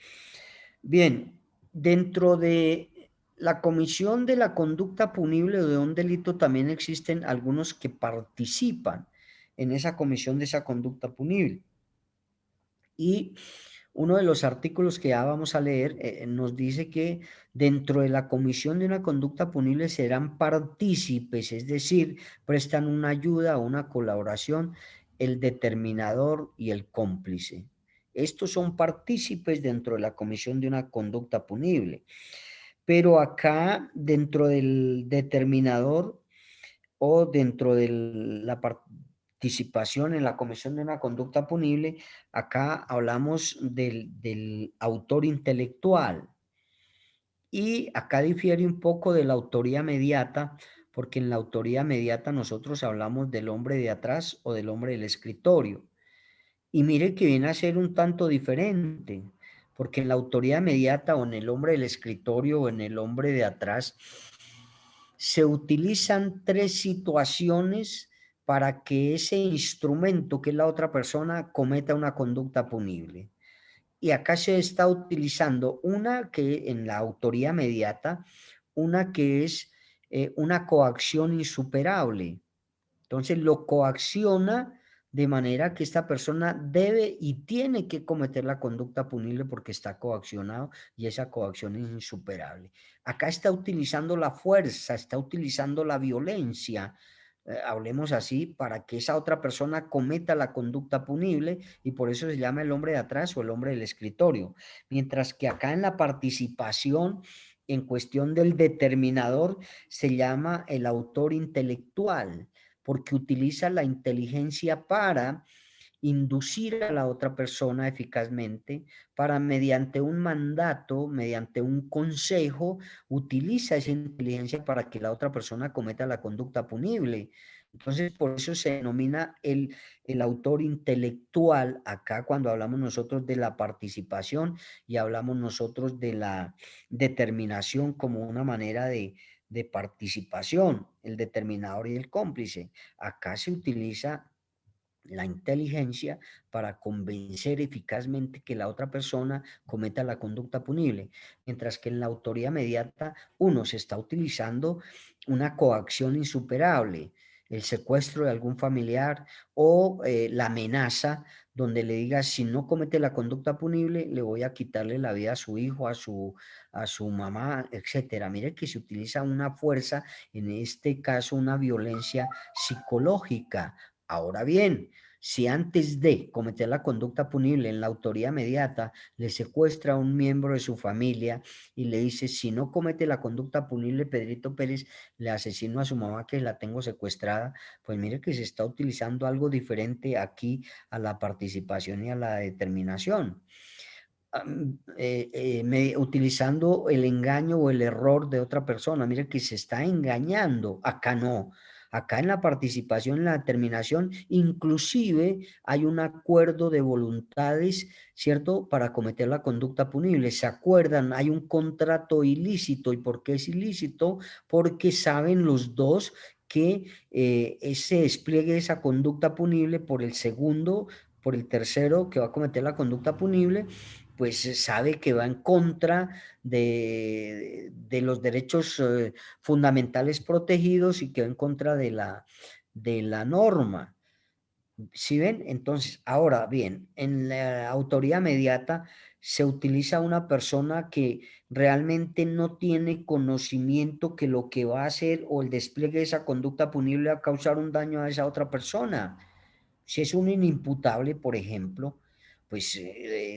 Bien, dentro de la comisión de la conducta punible o de un delito también existen algunos que participan en esa comisión de esa conducta punible. Y uno de los artículos que ya vamos a leer nos dice que dentro de la comisión de una conducta punible serán partícipes, es decir, prestan una ayuda o una colaboración el determinador y el cómplice. Estos son partícipes dentro de la comisión de una conducta punible. Pero acá, dentro del determinador o dentro de la participación en la comisión de una conducta punible, acá hablamos del autor intelectual. Y acá difiere un poco de la autoría mediata, porque en la autoría mediata nosotros hablamos del hombre de atrás o del hombre del escritorio. Y mire que viene a ser un tanto diferente, porque en la autoría mediata o en el hombre del escritorio o en el hombre de atrás se utilizan tres situaciones para que ese instrumento, que es la otra persona, cometa una conducta punible. Y acá se está utilizando una que en la autoría mediata, una que es una coacción insuperable. Entonces lo coacciona de manera que esta persona debe y tiene que cometer la conducta punible porque está coaccionado y esa coacción es insuperable. Acá está utilizando la fuerza, está utilizando la violencia, hablemos así, para que esa otra persona cometa la conducta punible y por eso se llama el hombre de atrás o el hombre del escritorio. Mientras que acá en la participación, en cuestión del determinador, se llama el autor intelectual, porque utiliza la inteligencia para inducir a la otra persona eficazmente, para mediante un mandato, mediante un consejo, utiliza esa inteligencia para que la otra persona cometa la conducta punible. Entonces, por eso se denomina el autor intelectual acá cuando hablamos nosotros de la participación y hablamos nosotros de la determinación como una manera de participación, el determinador y el cómplice. Acá se utiliza la inteligencia para convencer eficazmente que la otra persona cometa la conducta punible, mientras que en la autoría mediata uno se está utilizando una coacción insuperable, el secuestro de algún familiar o la amenaza donde le diga si no comete la conducta punible le voy a quitarle la vida a su hijo, a su mamá, etcétera. Mire que se utiliza una fuerza, en este caso una violencia psicológica. Ahora bien, si antes de cometer la conducta punible en la autoría mediata le secuestra a un miembro de su familia y le dice, si no comete la conducta punible, Pedrito Pérez, le asesino a su mamá que la tengo secuestrada, pues mire que se está utilizando algo diferente aquí a la participación y a la determinación. Utilizando el engaño o el error de otra persona. Mire que se está engañando. Acá no. Acá en la participación, en la determinación, inclusive hay un acuerdo de voluntades, ¿cierto? Para cometer la conducta punible. ¿Se acuerdan? Hay un contrato ilícito. ¿Y por qué es ilícito? Porque saben los dos que ese despliegue de esa conducta punible por el segundo, por el tercero que va a cometer la conducta punible, pues sabe que va en contra de los derechos fundamentales protegidos y que va en contra de la norma. ¿Sí ven? Entonces, ahora bien, en la autoría mediata se utiliza una persona que realmente no tiene conocimiento que lo que va a hacer o el despliegue de esa conducta punible va a causar un daño a esa otra persona. Si es un inimputable, por ejemplo, pues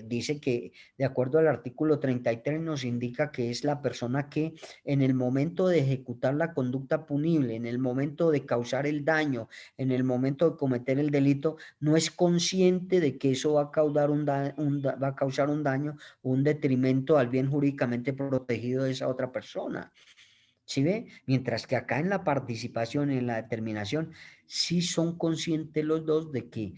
dice que de acuerdo al artículo 33 nos indica que es la persona que en el momento de ejecutar la conducta punible, en el momento de causar el daño, en el momento de cometer el delito, no es consciente de que eso va a causar va a causar un daño o un detrimento al bien jurídicamente protegido de esa otra persona. ¿Sí ve? Mientras que acá en la participación, en la determinación, sí son conscientes los dos de que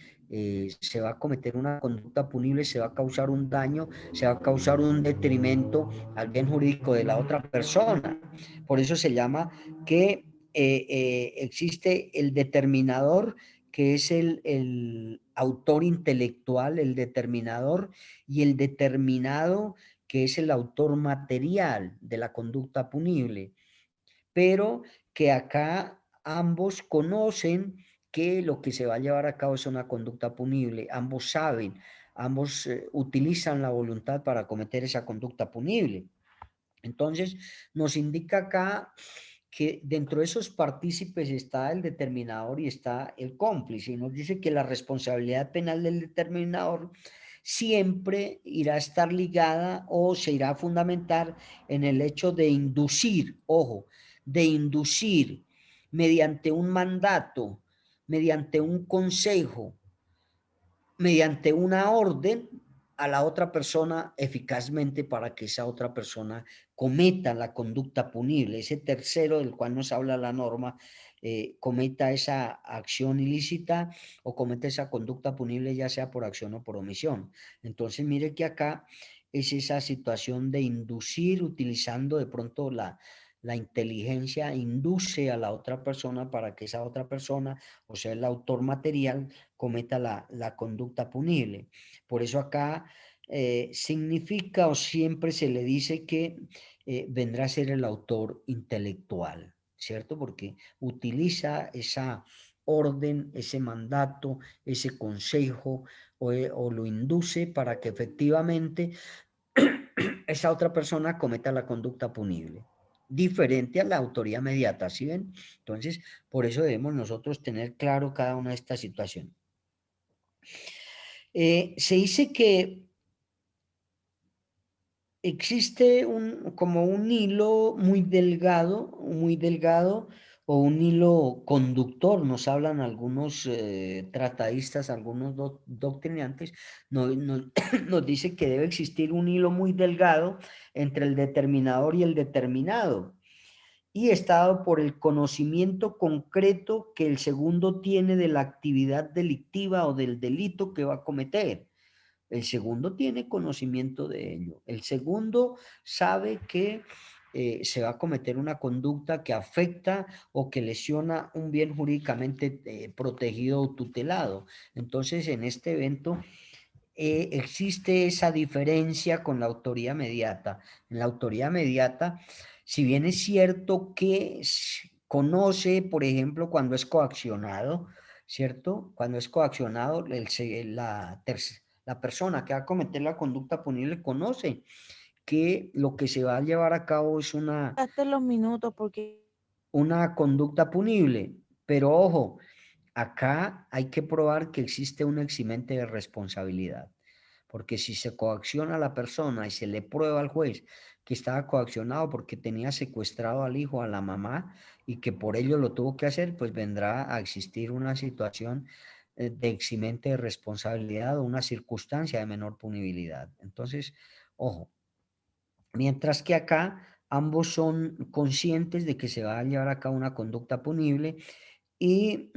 se va a cometer una conducta punible, se va a causar un daño, se va a causar un detrimento al bien jurídico de la otra persona. Por eso se llama que existe el determinador, que es el autor intelectual, el determinador, y el determinado, que es el autor material de la conducta punible, pero que acá ambos conocen que lo que se va a llevar a cabo es una conducta punible, ambos saben, ambos utilizan la voluntad para cometer esa conducta punible. Entonces, nos indica acá que dentro de esos partícipes está el determinador y está el cómplice, y nos dice que la responsabilidad penal del determinador siempre irá a estar ligada o se irá a fundamentar en el hecho de inducir, ojo, de inducir mediante un mandato, mediante un consejo, mediante una orden a la otra persona eficazmente para que esa otra persona cometa la conducta punible, ese tercero del cual nos habla la norma, cometa esa acción ilícita o cometa esa conducta punible, ya sea por acción o por omisión. Entonces, mire que acá es esa situación de inducir utilizando de pronto la inteligencia, induce a la otra persona para que esa otra persona, o sea, el autor material, cometa la conducta punible. Por eso acá significa o siempre se le dice que vendrá a ser el autor intelectual, ¿cierto? Porque utiliza esa orden, ese mandato, ese consejo o lo induce para que efectivamente esa otra persona cometa la conducta punible, diferente a la autoría mediata, ¿sí ven? Entonces, por eso debemos nosotros tener claro cada una de estas situaciones. Se dice que existe como un hilo muy delgado o un hilo conductor, nos hablan algunos tratadistas, algunos doctrinantes, nos dice que debe existir un hilo muy delgado entre el determinador y el determinado, y está dado por el conocimiento concreto que el segundo tiene de la actividad delictiva o del delito que va a cometer. El segundo tiene conocimiento de ello. El segundo sabe que se va a cometer una conducta que afecta o que lesiona un bien jurídicamente protegido o tutelado. Entonces, en este evento existe esa diferencia con la autoría mediata. En la autoría mediata, si bien es cierto que conoce, por ejemplo, cuando es coaccionado, ¿cierto? Cuando es coaccionado, la persona que va a cometer la conducta punible conoce que lo que se va a llevar a cabo es Hasta los minutos porque una conducta punible, pero ojo, acá hay que probar que existe un eximente de responsabilidad, porque si se coacciona a la persona y se le prueba al juez que estaba coaccionado porque tenía secuestrado al hijo, a la mamá, y que por ello lo tuvo que hacer, pues vendrá a existir una situación de eximente de responsabilidad o una circunstancia de menor punibilidad. Entonces, ojo, mientras que acá ambos son conscientes de que se va a llevar a cabo una conducta punible y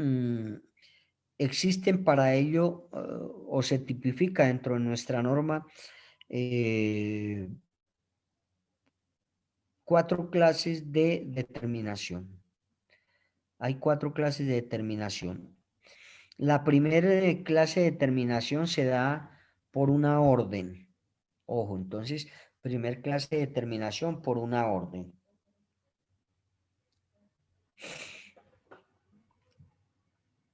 existen para ello o se tipifica dentro de nuestra norma 4 clases de determinación. Hay 4 clases de determinación. La primera clase de determinación se da por una orden. Ojo, entonces, primer clase de determinación por una orden.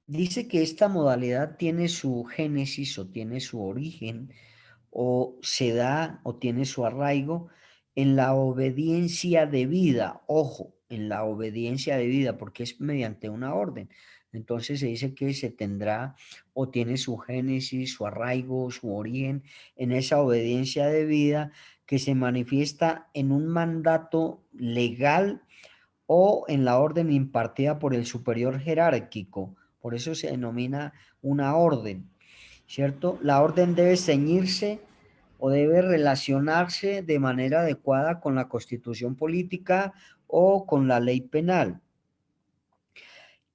Dice que esta modalidad tiene su génesis o tiene su origen o se da o tiene su arraigo en la obediencia debida. Ojo, en la obediencia debida, porque es mediante una orden. Entonces se dice que se tendrá o tiene su génesis, su arraigo, su origen en esa obediencia debida que se manifiesta en un mandato legal o en la orden impartida por el superior jerárquico. Por eso se denomina una orden, ¿cierto? La orden debe ceñirse o debe relacionarse de manera adecuada con la constitución política o con la ley penal.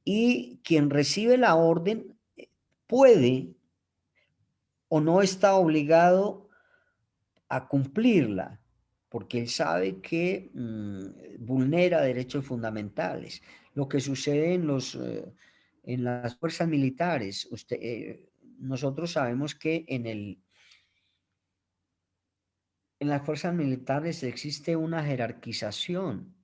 Y quien recibe la orden puede o no está obligado a cumplirla, porque él sabe que vulnera derechos fundamentales. Lo que sucede en las fuerzas militares, nosotros sabemos que en las fuerzas militares existe una jerarquización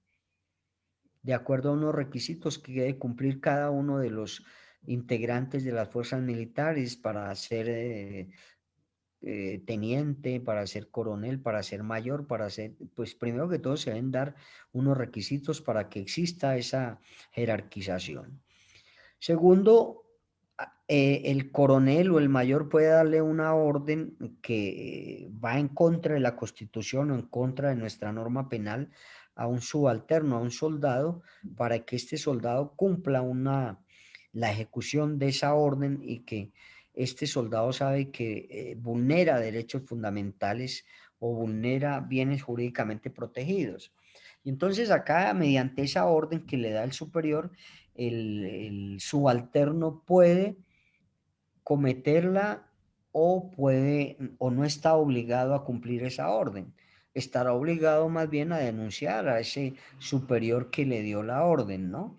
de acuerdo a unos requisitos que debe cumplir cada uno de los integrantes de las fuerzas militares para ser teniente, para ser coronel, para ser mayor, para ser, pues primero que todo se deben dar unos requisitos para que exista esa jerarquización. Segundo, el coronel o el mayor puede darle una orden que va en contra de la Constitución o en contra de nuestra norma penal a un subalterno, a un soldado, para que este soldado cumpla la ejecución de esa orden y que este soldado sabe que vulnera derechos fundamentales o vulnera bienes jurídicamente protegidos. Y entonces acá, mediante esa orden que le da el superior, el subalterno puede cometerla o puede o no está obligado a cumplir esa orden. Estará obligado más bien a denunciar a ese superior que le dio la orden, ¿no?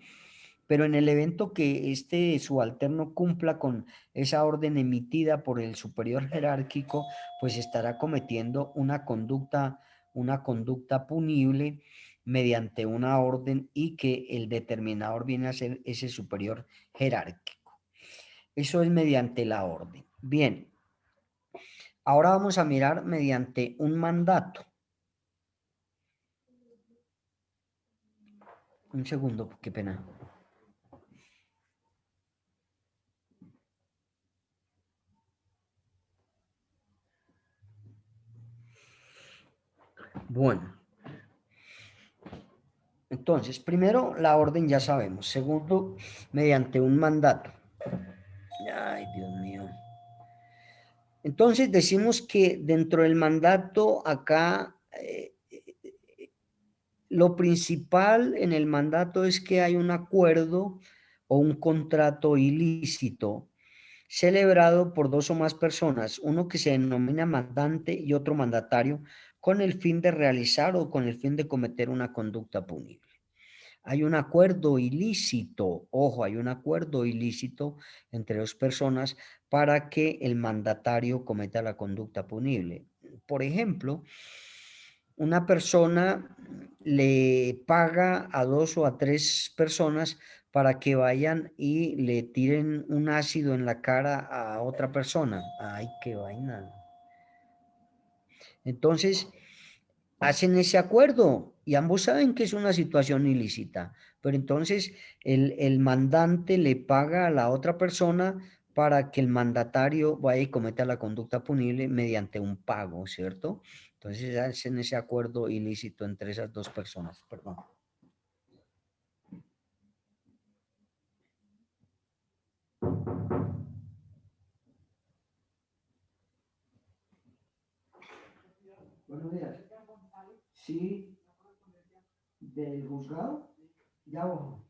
Pero en el evento que este subalterno cumpla con esa orden emitida por el superior jerárquico, pues estará cometiendo una conducta punible mediante una orden y que el determinador viene a ser ese superior jerárquico. Eso es mediante la orden. Bien, ahora vamos a mirar mediante un mandato. Un segundo, qué pena. Bueno, entonces, primero la orden ya sabemos. Segundo, mediante un mandato. Ay, Dios mío. Entonces decimos que dentro del mandato acá, lo principal en el mandato es que hay un acuerdo o un contrato ilícito celebrado por dos o más personas, uno que se denomina mandante y otro mandatario, con el fin de realizar o con el fin de cometer una conducta punible. Hay un acuerdo ilícito, ojo, hay un acuerdo ilícito entre dos personas para que el mandatario cometa la conducta punible. Por ejemplo, una persona le paga a dos o a tres personas para que vayan y le tiren un ácido en la cara a otra persona. Ay, qué vaina. Entonces, hacen ese acuerdo y ambos saben que es una situación ilícita, pero entonces el mandante le paga a la otra persona para que el mandatario vaya y cometa la conducta punible mediante un pago, ¿cierto? Entonces hacen ese acuerdo ilícito entre esas dos personas, perdón. Buenos días. Sí, del juzgado, ya abajo.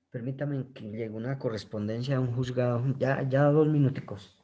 Permítame que llegue una correspondencia a un juzgado. Ya 2 minuticos.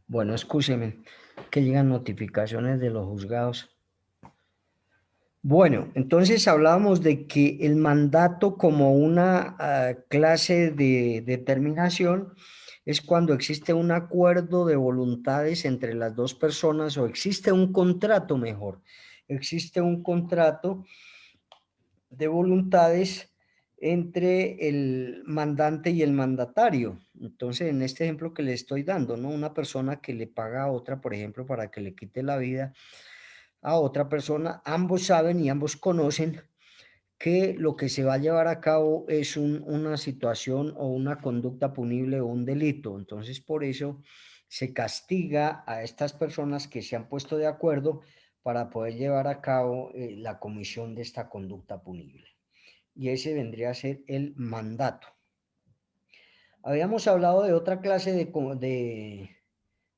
Bueno, escúcheme, que llegan notificaciones de los juzgados. Bueno, entonces hablábamos de que el mandato como una clase de determinación es cuando existe un acuerdo de voluntades entre las dos personas o existe un contrato mejor. Existe un contrato de voluntades entre el mandante y el mandatario. Entonces, en este ejemplo que le estoy dando, ¿no? Una persona que le paga a otra, por ejemplo, para que le quite la vida a otra persona, ambos saben y ambos conocen que lo que se va a llevar a cabo es una situación o una conducta punible o un delito. Entonces, por eso se castiga a estas personas que se han puesto de acuerdo para poder llevar a cabo la comisión de esta conducta punible. Y ese vendría a ser el mandato. Habíamos hablado de otra clase de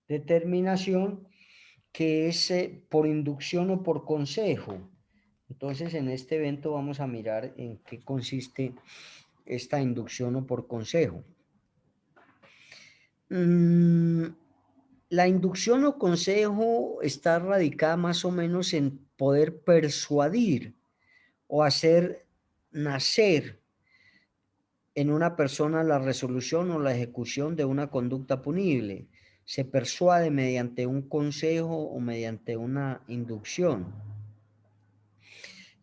determinación que es por inducción o por consejo. Entonces, en este evento vamos a mirar en qué consiste esta inducción o por consejo. La inducción o consejo está radicada más o menos en poder persuadir o hacer nacer en una persona la resolución o la ejecución de una conducta punible. Se persuade mediante un consejo o mediante una inducción.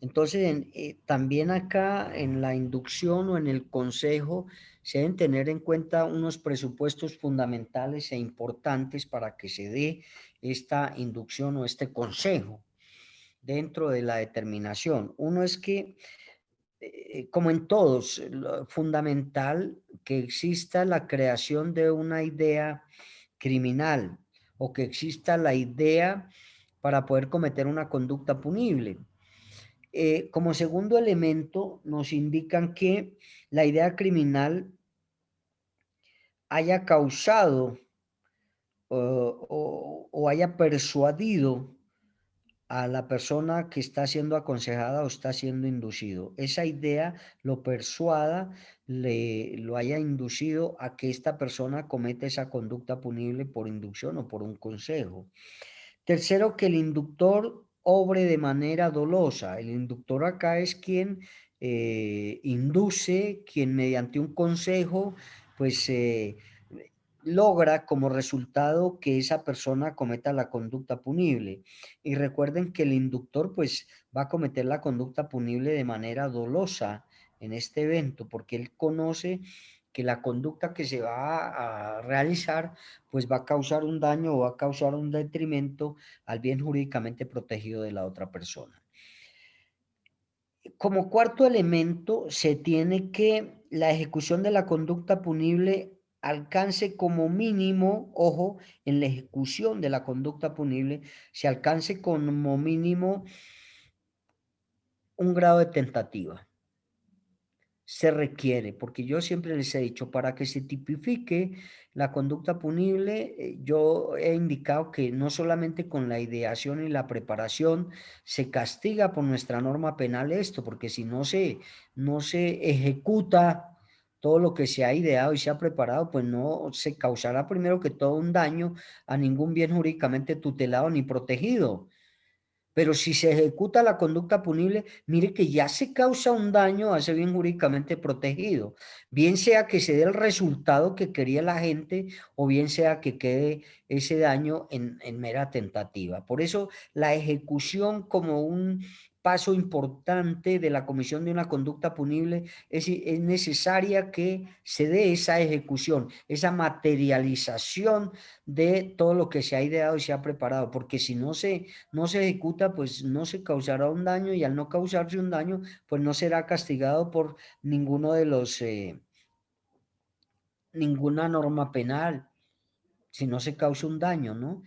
Entonces, también acá en la inducción o en el consejo se deben tener en cuenta unos presupuestos fundamentales e importantes para que se dé esta inducción o este consejo dentro de la determinación. Uno es que, como en todos, lo fundamental que exista la creación de una idea criminal o que exista la idea para poder cometer una conducta punible. Como segundo elemento, nos indican que la idea criminal haya causado o haya persuadido a la persona que está siendo aconsejada o está siendo inducido. Esa idea lo persuada, lo haya inducido a que esta persona cometa esa conducta punible por inducción o por un consejo. Tercero, que el inductor obre de manera dolosa. El inductor acá es quien induce, quien mediante un consejo, pues logra como resultado que esa persona cometa la conducta punible. Y recuerden que el inductor pues va a cometer la conducta punible de manera dolosa en este evento, porque él conoce que la conducta que se va a realizar pues va a causar un daño o va a causar un detrimento al bien jurídicamente protegido de la otra persona. Como cuarto elemento, se tiene que la ejecución de la conducta punible alcance como mínimo, ojo, en la ejecución de la conducta punible, se alcance como mínimo un grado de tentativa. Se requiere, porque yo siempre les he dicho, para que se tipifique la conducta punible, yo he indicado que no solamente con la ideación y la preparación se castiga por nuestra norma penal esto, porque si no se ejecuta todo lo que se ha ideado y se ha preparado, pues no se causará primero que todo un daño a ningún bien jurídicamente tutelado ni protegido. Pero si se ejecuta la conducta punible, mire que ya se causa un daño a ese bien jurídicamente protegido. Bien sea que se dé el resultado que quería la gente o bien sea que quede ese daño en mera tentativa. Por eso la ejecución como un paso importante de la comisión de una conducta punible es necesaria que se dé esa ejecución, esa materialización de todo lo que se ha ideado y se ha preparado, porque si no se ejecuta, pues no se causará un daño y al no causarse un daño, pues no será castigado por ninguno de los, ninguna norma penal, si no se causa un daño, ¿no?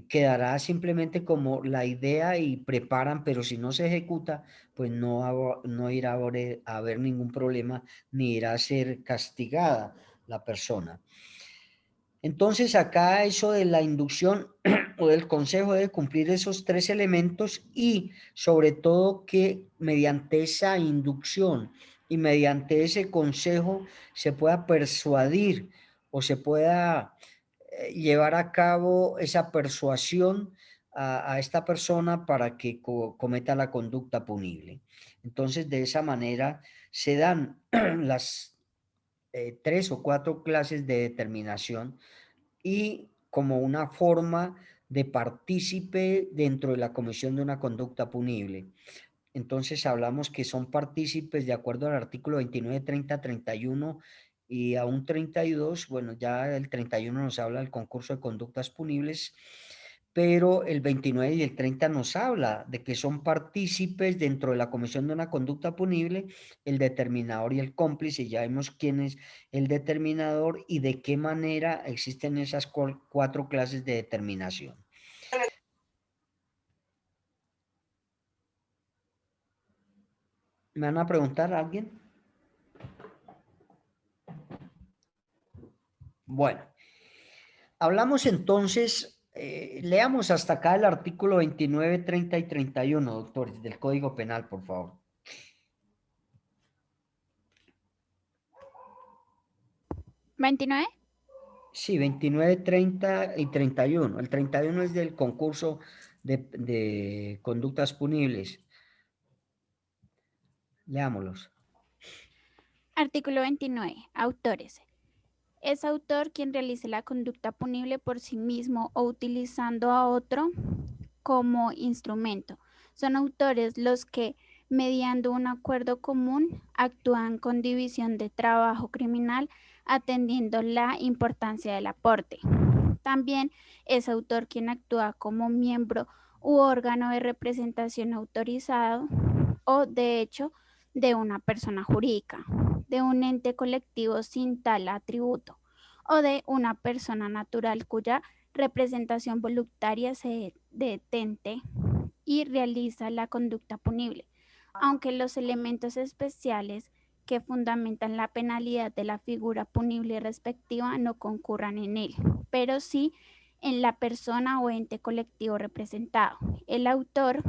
Quedará simplemente como la idea y preparan, pero si no se ejecuta, pues no irá a haber ningún problema ni irá a ser castigada la persona. Entonces acá eso de la inducción o del consejo debe cumplir esos tres elementos y sobre todo que mediante esa inducción y mediante ese consejo se pueda persuadir o se pueda llevar a cabo esa persuasión a esta persona para que cometa la conducta punible. Entonces, de esa manera se dan las 3 o 4 clases de determinación y como una forma de partícipe dentro de la comisión de una conducta punible. Entonces hablamos que son partícipes de acuerdo al artículo 29, 30, 31 y aún 32. Bueno, ya el 31 nos habla del concurso de conductas punibles, pero el 29 y el 30 nos habla de que son partícipes dentro de la comisión de una conducta punible, el determinador y el cómplice. Ya vemos quién es el determinador y de qué manera existen esas 4 clases de determinación. ¿Me van a preguntar a alguien? Bueno, hablamos entonces, leamos hasta acá el artículo 29, 30 y 31, doctores, del Código Penal, por favor. ¿29? Sí, 29, 30 y 31. El 31 es del concurso de conductas punibles. Leámoslos. Artículo 29. Autores. Es autor quien realice la conducta punible por sí mismo o utilizando a otro como instrumento. Son autores los que, mediando un acuerdo común, actúan con división de trabajo criminal, atendiendo la importancia del aporte. También es autor quien actúa como miembro u órgano de representación autorizado o, de hecho, de una persona jurídica, de un ente colectivo sin tal atributo o de una persona natural cuya representación voluntaria se detente y realiza la conducta punible, aunque los elementos especiales que fundamentan la penalidad de la figura punible respectiva no concurran en él, pero sí en la persona o ente colectivo representado. El autor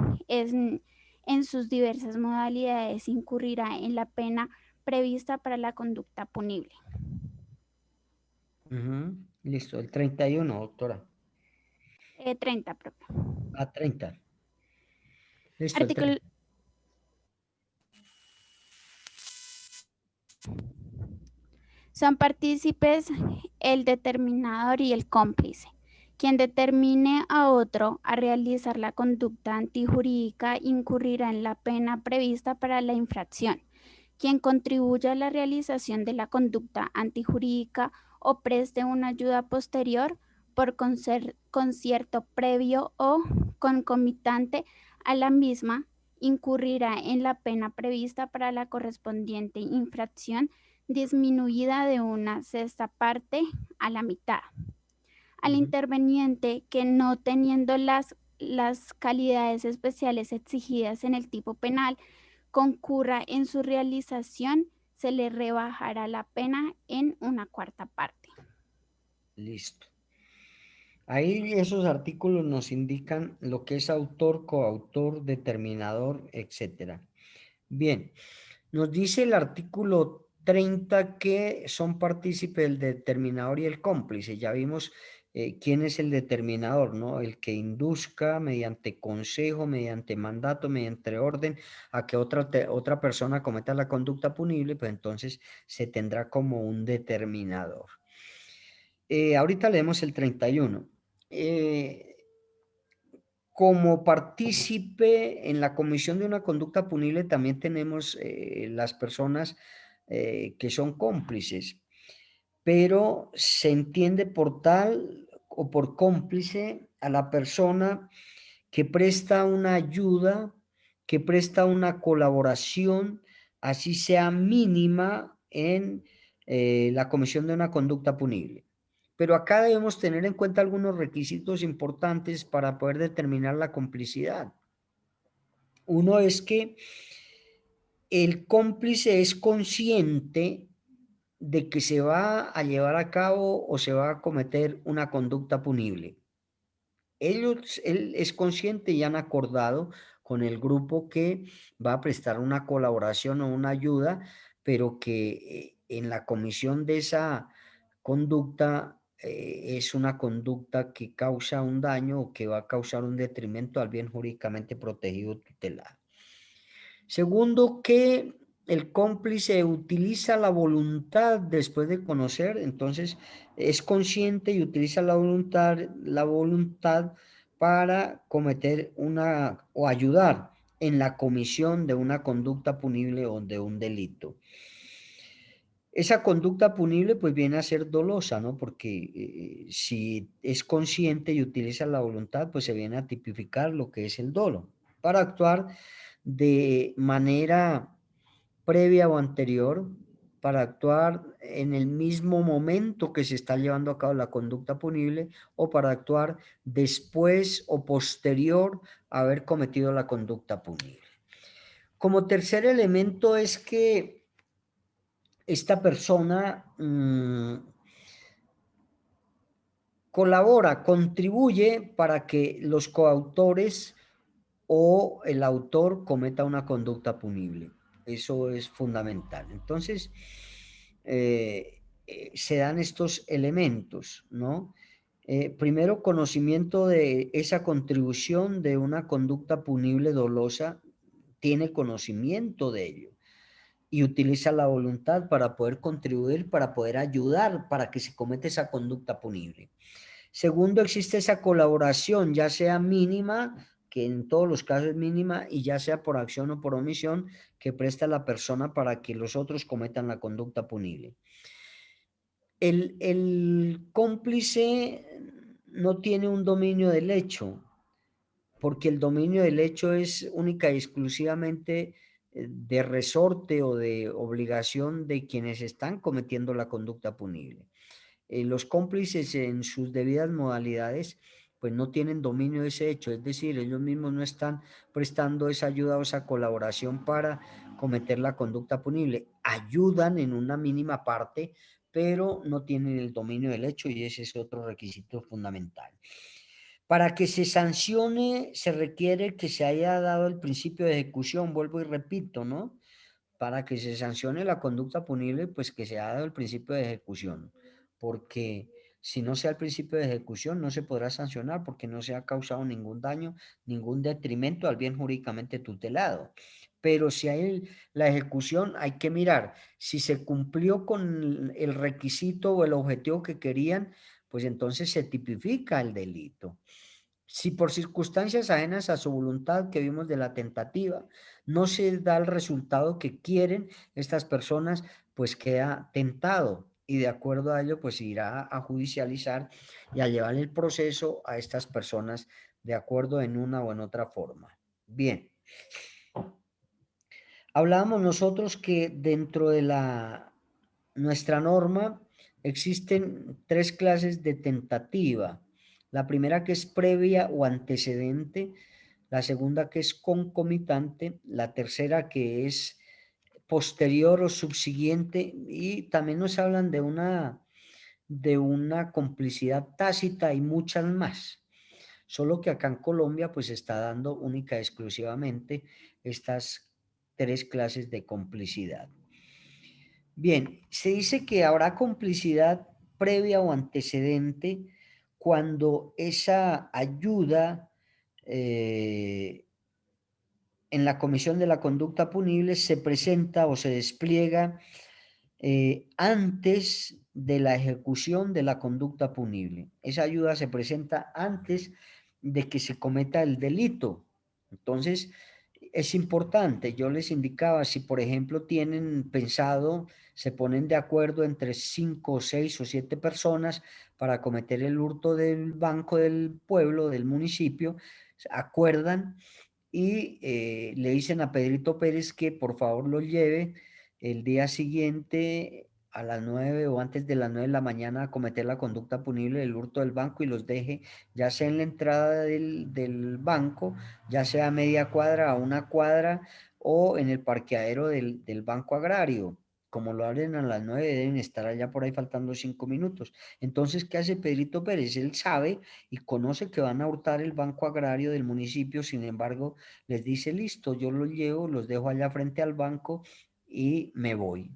en sus diversas modalidades incurrirá en la pena prevista para la conducta punible. Listo, el 31, doctora. 30, profe. 30. Listo, el Artículo 30. Son partícipes el determinador y el cómplice. Quien determine a otro a realizar la conducta antijurídica incurrirá en la pena prevista para la infracción. Quien contribuya a la realización de la conducta antijurídica o preste una ayuda posterior por concierto previo o concomitante a la misma, incurrirá en la pena prevista para la correspondiente infracción disminuida de una sexta parte a la mitad. Al interveniente que no teniendo las calidades especiales exigidas en el tipo penal concurra en su realización, se le rebajará la pena en una cuarta parte. Listo. Ahí esos artículos nos indican lo que es autor, coautor, determinador, etcétera. Bien, nos dice el artículo 30 que son partícipes el determinador y el cómplice. Ya vimos quién es el determinador, ¿no? El que induzca mediante consejo, mediante mandato, mediante orden a que otra persona cometa la conducta punible, pues entonces se tendrá como un determinador. Ahorita leemos el 31. Como partícipe en la comisión de una conducta punible también tenemos las personas que son cómplices, pero se entiende por tal o por cómplice a la persona que presta una ayuda, que presta una colaboración, así sea mínima en la comisión de una conducta punible. Pero acá debemos tener en cuenta algunos requisitos importantes para poder determinar la complicidad. Uno es que el cómplice es consciente de que se va a llevar a cabo o se va a cometer una conducta punible. Él es consciente y han acordado con el grupo que va a prestar una colaboración o una ayuda, pero que en la comisión de esa conducta es una conducta que causa un daño o que va a causar un detrimento al bien jurídicamente protegido tutelado. Segundo, que el cómplice utiliza la voluntad después de conocer, entonces es consciente y utiliza la voluntad para cometer una o ayudar en la comisión de una conducta punible o de un delito. Esa conducta punible pues viene a ser dolosa, ¿no? Porque si es consciente y utiliza la voluntad, pues se viene a tipificar lo que es el dolo. Para actuar de manera previa o anterior, para actuar en el mismo momento que se está llevando a cabo la conducta punible o para actuar después o posterior a haber cometido la conducta punible. Como tercer elemento es que esta persona colabora, contribuye para que los coautores o el autor cometa una conducta punible. Eso es fundamental. Entonces, se dan estos elementos, ¿no? Primero, conocimiento de esa contribución de una conducta punible dolosa, tiene conocimiento de ello y utiliza la voluntad para poder contribuir, para poder ayudar, para que se cometa esa conducta punible. Segundo, existe esa colaboración, ya sea mínima, que en todos los casos es mínima, y ya sea por acción o por omisión, que presta la persona para que los otros cometan la conducta punible. El cómplice no tiene un dominio del hecho, porque el dominio del hecho es única y exclusivamente de resorte o de obligación de quienes están cometiendo la conducta punible. Los cómplices en sus debidas modalidades pues no tienen dominio de ese hecho, es decir, ellos mismos no están prestando esa ayuda o esa colaboración para cometer la conducta punible. Ayudan en una mínima parte, pero no tienen el dominio del hecho y ese es otro requisito fundamental. Para que se sancione, se requiere que se haya dado el principio de ejecución, vuelvo y repito, ¿no? Para que se sancione la conducta punible, pues que se haya dado el principio de ejecución, porque si no sea el principio de ejecución, no se podrá sancionar porque no se ha causado ningún daño, ningún detrimento al bien jurídicamente tutelado. Pero si hay la ejecución, hay que mirar si se cumplió con el requisito o el objetivo que querían, pues entonces se tipifica el delito. Si por circunstancias ajenas a su voluntad que vimos de la tentativa, no se da el resultado que quieren estas personas, pues queda tentado y de acuerdo a ello, pues irá a judicializar y a llevar el proceso a estas personas de acuerdo en una o en otra forma. Bien. Hablábamos nosotros que dentro de nuestra norma existen 3 clases de tentativa. La primera que es previa o antecedente, la segunda que es concomitante, la tercera que es posterior o subsiguiente y también nos hablan de una complicidad tácita y muchas más. Solo que acá en Colombia pues está dando única y exclusivamente estas 3 clases de complicidad. Bien, se dice que habrá complicidad previa o antecedente cuando esa ayuda en la comisión de la conducta punible se presenta o se despliega antes de la ejecución de la conducta punible. Esa ayuda se presenta antes de que se cometa el delito. Entonces, es importante, yo les indicaba, si por ejemplo tienen pensado, se ponen de acuerdo entre 5, 6 o 7 personas para cometer el hurto del banco del pueblo, del municipio, acuerdan y le dicen a Pedrito Pérez que por favor lo lleve el día siguiente a las 9 o antes de las 9 de la mañana a cometer la conducta punible del hurto del banco y los deje ya sea en la entrada del banco, ya sea a media cuadra, a una cuadra o en el parqueadero del banco agrario. Como lo abren a las 9, deben estar allá por ahí faltando 5 minutos. Entonces, ¿qué hace Pedrito Pérez? Él sabe y conoce que van a hurtar el banco agrario del municipio, sin embargo, les dice, listo, yo los llevo, los dejo allá frente al banco y me voy.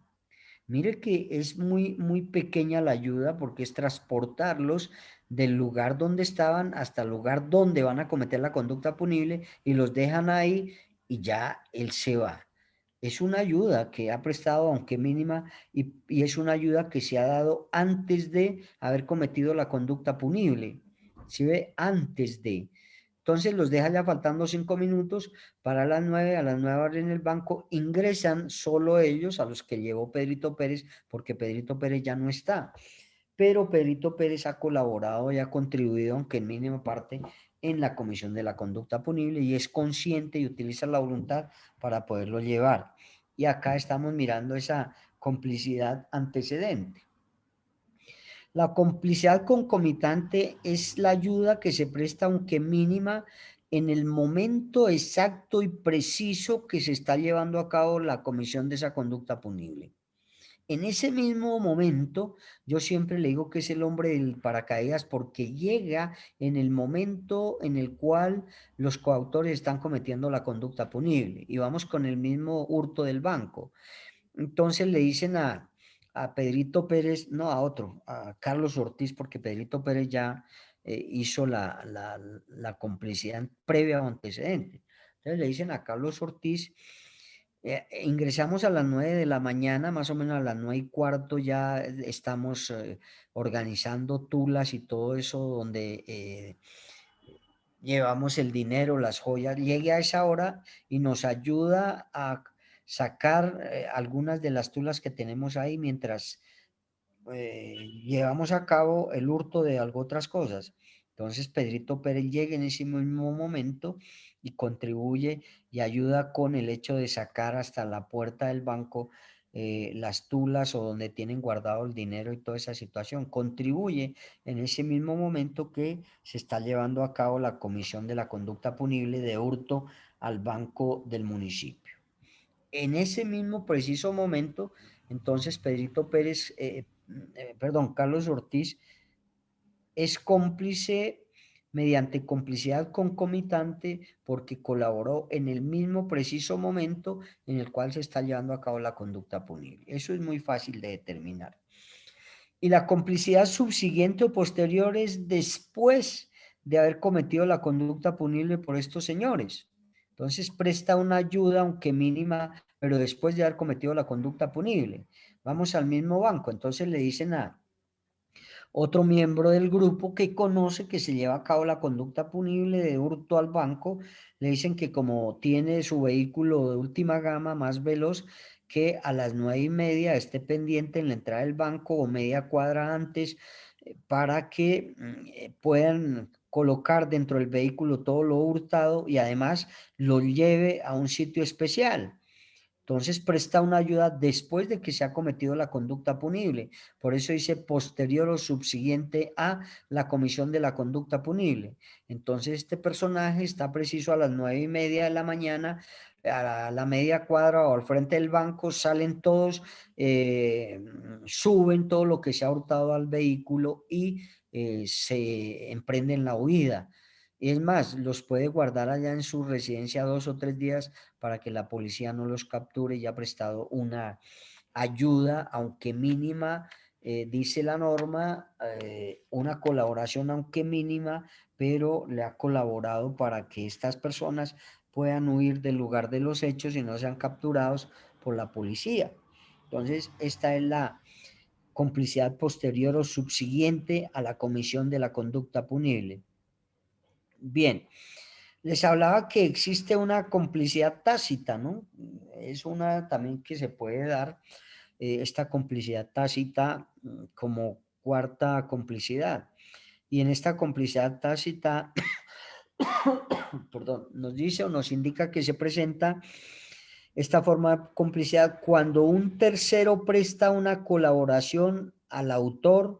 Mire que es muy pequeña la ayuda porque es transportarlos del lugar donde estaban hasta el lugar donde van a cometer la conducta punible y los dejan ahí y ya él se va. Es una ayuda que ha prestado, aunque mínima, y es una ayuda que se ha dado antes de haber cometido la conducta punible. ¿Sí ve? Antes de. Entonces los deja ya faltando 5 minutos para las 9, a las 9 abren el banco, ingresan solo ellos, a los que llevó Pedrito Pérez, porque Pedrito Pérez ya no está. Pero Pedrito Pérez ha colaborado y ha contribuido, aunque en mínima parte, en la comisión de la conducta punible y es consciente y utiliza la voluntad para poderlo llevar. Y acá estamos mirando esa complicidad antecedente. La complicidad concomitante es la ayuda que se presta, aunque mínima, en el momento exacto y preciso que se está llevando a cabo la comisión de esa conducta punible. En ese mismo momento, yo siempre le digo que es el hombre del paracaídas porque llega en el momento en el cual los coautores están cometiendo la conducta punible. Y vamos con el mismo hurto del banco. Entonces le dicen a Pedrito Pérez, no a otro, a Carlos Ortiz, porque Pedrito Pérez ya hizo la complicidad previa o antecedente. Entonces le dicen a Carlos Ortiz, ingresamos a las 9 de la mañana, más o menos a las 9:15 ya estamos organizando tulas y todo eso donde llevamos el dinero, las joyas, llegue a esa hora y nos ayuda a sacar algunas de las tulas que tenemos ahí mientras llevamos a cabo el hurto de algo otras cosas. Entonces Pedrito Pérez llega en ese mismo momento y contribuye y ayuda con el hecho de sacar hasta la puerta del banco las tulas o donde tienen guardado el dinero y toda esa situación. Contribuye en ese mismo momento que se está llevando a cabo la comisión de la conducta punible de hurto al banco del municipio. En ese mismo preciso momento, entonces Pedrito Pérez, perdón, Carlos Ortiz es cómplice mediante complicidad concomitante porque colaboró en el mismo preciso momento en el cual se está llevando a cabo la conducta punible. Eso es muy fácil de determinar. Y la complicidad subsiguiente o posterior es después de haber cometido la conducta punible por estos señores. Entonces presta una ayuda, aunque mínima, pero después de haber cometido la conducta punible. Vamos al mismo banco, entonces le dicen a otro miembro del grupo que conoce que se lleva a cabo la conducta punible de hurto al banco, le dicen que como tiene su vehículo de última gama más veloz, que a las 9:30 esté pendiente en la entrada del banco o media cuadra antes para que puedan colocar dentro del vehículo todo lo hurtado y además lo lleve a un sitio especial. Entonces presta una ayuda después de que se ha cometido la conducta punible. Por eso dice posterior o subsiguiente a la comisión de la conducta punible. Entonces este personaje está preciso a las 9:30 de la mañana, a la media cuadra o al frente del banco, salen todos, suben todo lo que se ha hurtado al vehículo y se emprenden la huida. Es más, los puede guardar allá en su residencia 2 o 3 días para que la policía no los capture y ha prestado una ayuda, aunque mínima, dice la norma, una colaboración, aunque mínima, pero le ha colaborado para que estas personas puedan huir del lugar de los hechos y no sean capturados por la policía. Entonces, esta es la complicidad posterior o subsiguiente a la comisión de la conducta punible. Bien. Les hablaba que existe una complicidad tácita, ¿no? Es una también que se puede dar, esta complicidad tácita como cuarta complicidad. Y en esta complicidad tácita, perdón, nos dice o nos indica que se presenta esta forma de complicidad cuando un tercero presta una colaboración al autor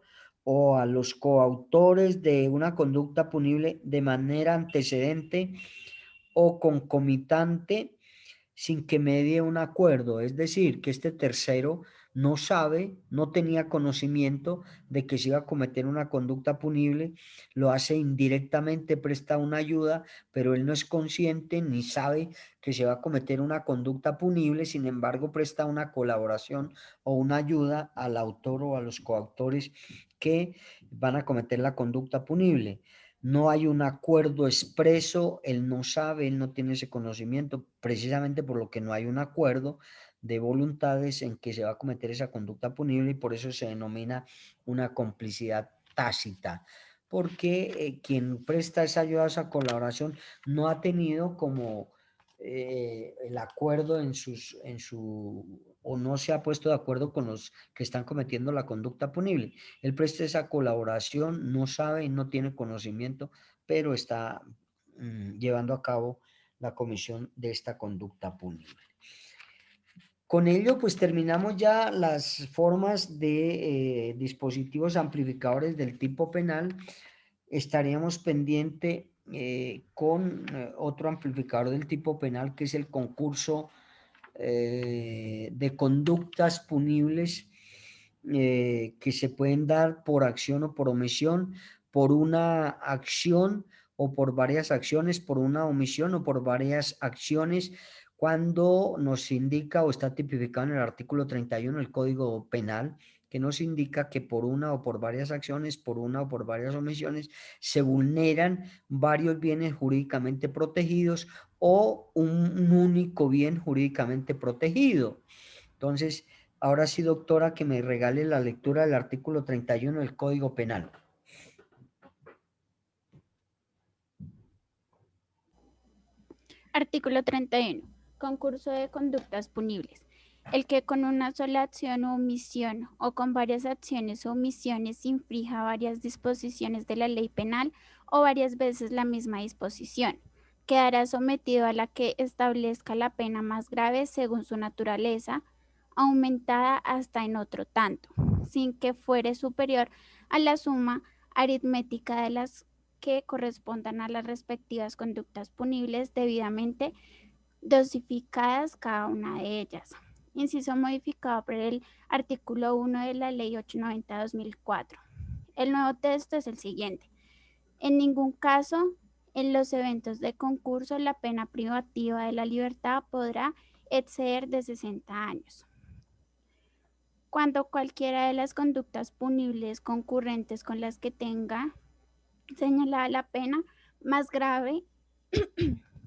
o a los coautores de una conducta punible de manera antecedente o concomitante sin que medie un acuerdo, es decir, que este tercero no sabe, no tenía conocimiento de que se iba a cometer una conducta punible, lo hace indirectamente, presta una ayuda, pero él no es consciente ni sabe que se va a cometer una conducta punible, sin embargo presta una colaboración o una ayuda al autor o a los coautores que van a cometer la conducta punible. No hay un acuerdo expreso, él no sabe, él no tiene ese conocimiento, precisamente por lo que no hay un acuerdo de voluntades en que se va a cometer esa conducta punible y por eso se denomina una complicidad tácita, porque quien presta esa ayuda, esa colaboración, no ha tenido como el acuerdo o no se ha puesto de acuerdo con los que están cometiendo la conducta punible. Él presta esa colaboración, no sabe y no tiene conocimiento, pero está llevando a cabo la comisión de esta conducta punible. Con ello, pues terminamos ya las formas de dispositivos amplificadores del tipo penal. Estaríamos pendiente con otro amplificador del tipo penal, que es el concurso de conductas punibles que se pueden dar por acción o por omisión, por una acción o por varias acciones, por una omisión o por varias acciones, cuando nos indica o está tipificado en el artículo 31 del Código Penal, que nos indica que por una o por varias acciones, por una o por varias omisiones, se vulneran varios bienes jurídicamente protegidos o un único bien jurídicamente protegido. Entonces, ahora sí, doctora, que me regale la lectura del artículo 31 del Código Penal. Artículo 31. Concurso de conductas punibles. El que con una sola acción o omisión o con varias acciones o omisiones infrija varias disposiciones de la ley penal o varias veces la misma disposición, quedará sometido a la que establezca la pena más grave según su naturaleza, aumentada hasta en otro tanto, sin que fuere superior a la suma aritmética de las que correspondan a las respectivas conductas punibles debidamente dosificadas cada una de ellas. Inciso modificado por el artículo 1 de la Ley 890/2004. El nuevo texto es el siguiente. En ningún caso, en los eventos de concurso, la pena privativa de la libertad podrá exceder de 60 años. Cuando cualquiera de las conductas punibles concurrentes con las que tenga señalada la pena más grave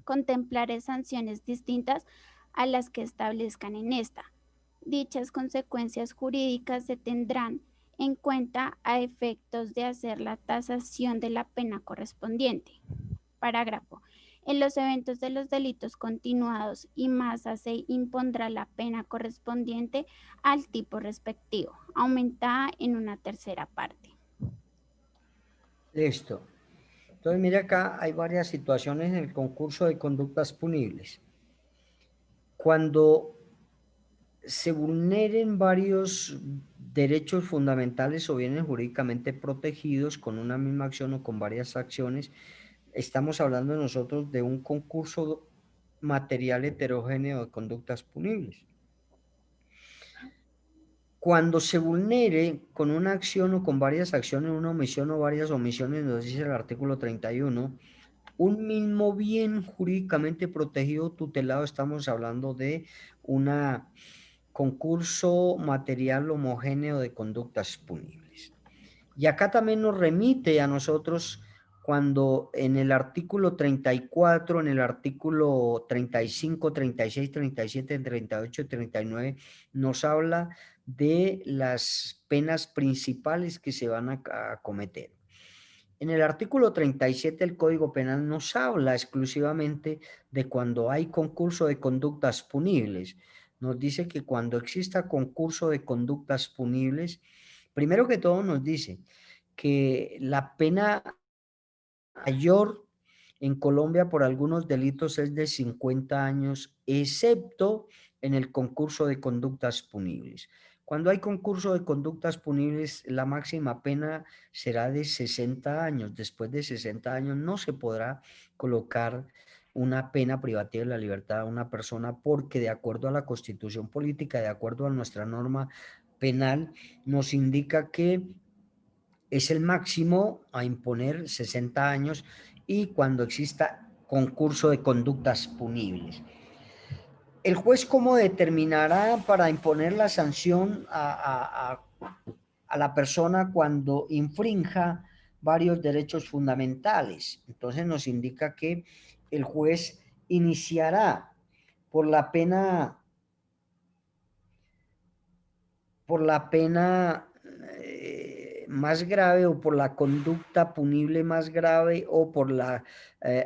contemplaré sanciones distintas a las que establezcan en esta. Dichas consecuencias jurídicas se tendrán en cuenta a efectos de hacer la tasación de la pena correspondiente. Parágrafo. En los eventos de los delitos continuados y masa se impondrá la pena correspondiente al tipo respectivo, aumentada en una tercera parte. Listo. Entonces, mire acá, hay varias situaciones en el concurso de conductas punibles. Cuando se vulneren varios derechos fundamentales o bienes jurídicamente protegidos con una misma acción o con varias acciones, estamos hablando nosotros de un concurso material heterogéneo de conductas punibles. Cuando se vulnere con una acción o con varias acciones, una omisión o varias omisiones, nos dice el artículo 31, un mismo bien jurídicamente protegido, tutelado, estamos hablando de un concurso material homogéneo de conductas punibles. Y acá también nos remite a nosotros cuando en el artículo 34, en el artículo 35, 36, 37, 38 y 39 nos habla de las penas principales que se van a cometer. En el artículo 37 del Código Penal nos habla exclusivamente de cuando hay concurso de conductas punibles. Nos dice que cuando exista concurso de conductas punibles, primero que todo nos dice que la pena mayor en Colombia por algunos delitos es de 50 años, excepto en el concurso de conductas punibles. Cuando hay concurso de conductas punibles, la máxima pena será de 60 años. Después de 60 años no se podrá colocar una pena privativa de la libertad a una persona porque de acuerdo a la Constitución política, de acuerdo a nuestra norma penal, nos indica que es el máximo a imponer 60 años y cuando exista concurso de conductas punibles. ¿El juez cómo determinará para imponer la sanción a la persona cuando infrinja varios derechos fundamentales? Entonces nos indica que el juez iniciará por la pena más grave o por la conducta punible más grave o por la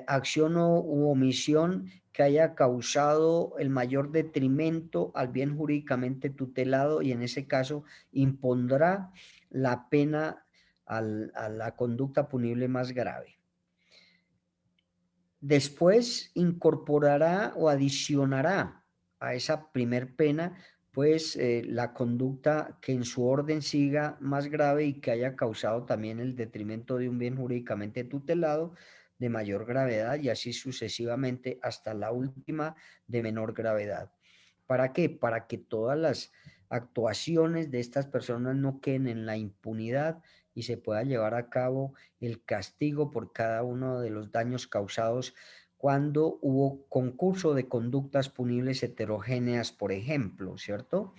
acción u omisión que haya causado el mayor detrimento al bien jurídicamente tutelado y en ese caso impondrá la pena a la conducta punible más grave. Después incorporará o adicionará a esa primer pena pues la conducta que en su orden siga más grave y que haya causado también el detrimento de un bien jurídicamente tutelado de mayor gravedad y así sucesivamente hasta la última de menor gravedad. ¿Para qué? Para que todas las actuaciones de estas personas no queden en la impunidad y se pueda llevar a cabo el castigo por cada uno de los daños causados cuando hubo concurso de conductas punibles heterogéneas, por ejemplo, ¿cierto?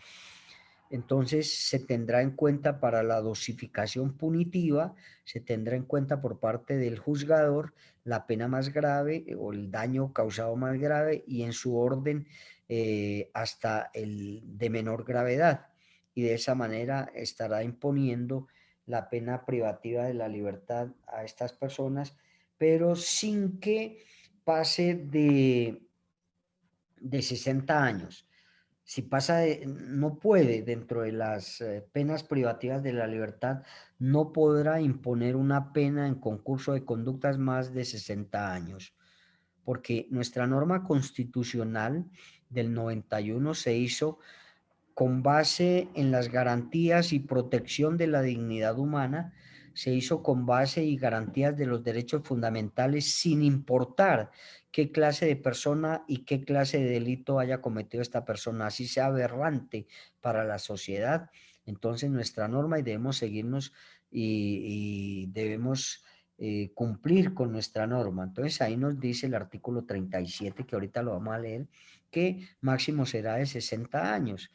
Entonces se tendrá en cuenta para la dosificación punitiva, se tendrá en cuenta por parte del juzgador la pena más grave o el daño causado más grave y en su orden hasta el de menor gravedad. Y de esa manera estará imponiendo la pena privativa de la libertad a estas personas, pero sin que pase de 60 años. Si pasa no puede, dentro de las penas privativas de la libertad, no podrá imponer una pena en concurso de conductas más de 60 años, porque nuestra norma constitucional del 91 se hizo con base en las garantías y protección de la dignidad humana, se hizo con base y garantías de los derechos fundamentales sin importar qué clase de persona y qué clase de delito haya cometido esta persona, así sea aberrante para la sociedad. Entonces nuestra norma y debemos seguirnos y debemos cumplir con nuestra norma. Entonces ahí nos dice el artículo 37, que ahorita lo vamos a leer, que máximo será de 60 años.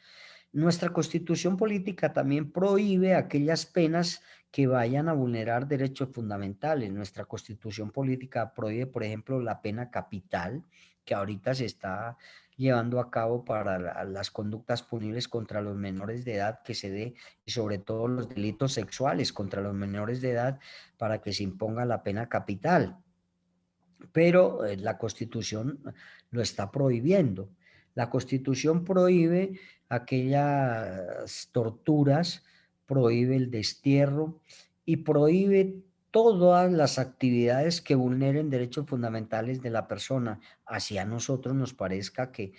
Nuestra Constitución política también prohíbe aquellas penas que vayan a vulnerar derechos fundamentales. Nuestra Constitución política prohíbe, por ejemplo, la pena capital, que ahorita se está llevando a cabo para las conductas punibles contra los menores de edad que se dé, y sobre todo los delitos sexuales contra los menores de edad, para que se imponga la pena capital. Pero la Constitución lo está prohibiendo. La Constitución prohíbe aquellas torturas, prohíbe el destierro y prohíbe todas las actividades que vulneren derechos fundamentales de la persona. Así a nosotros nos parezca que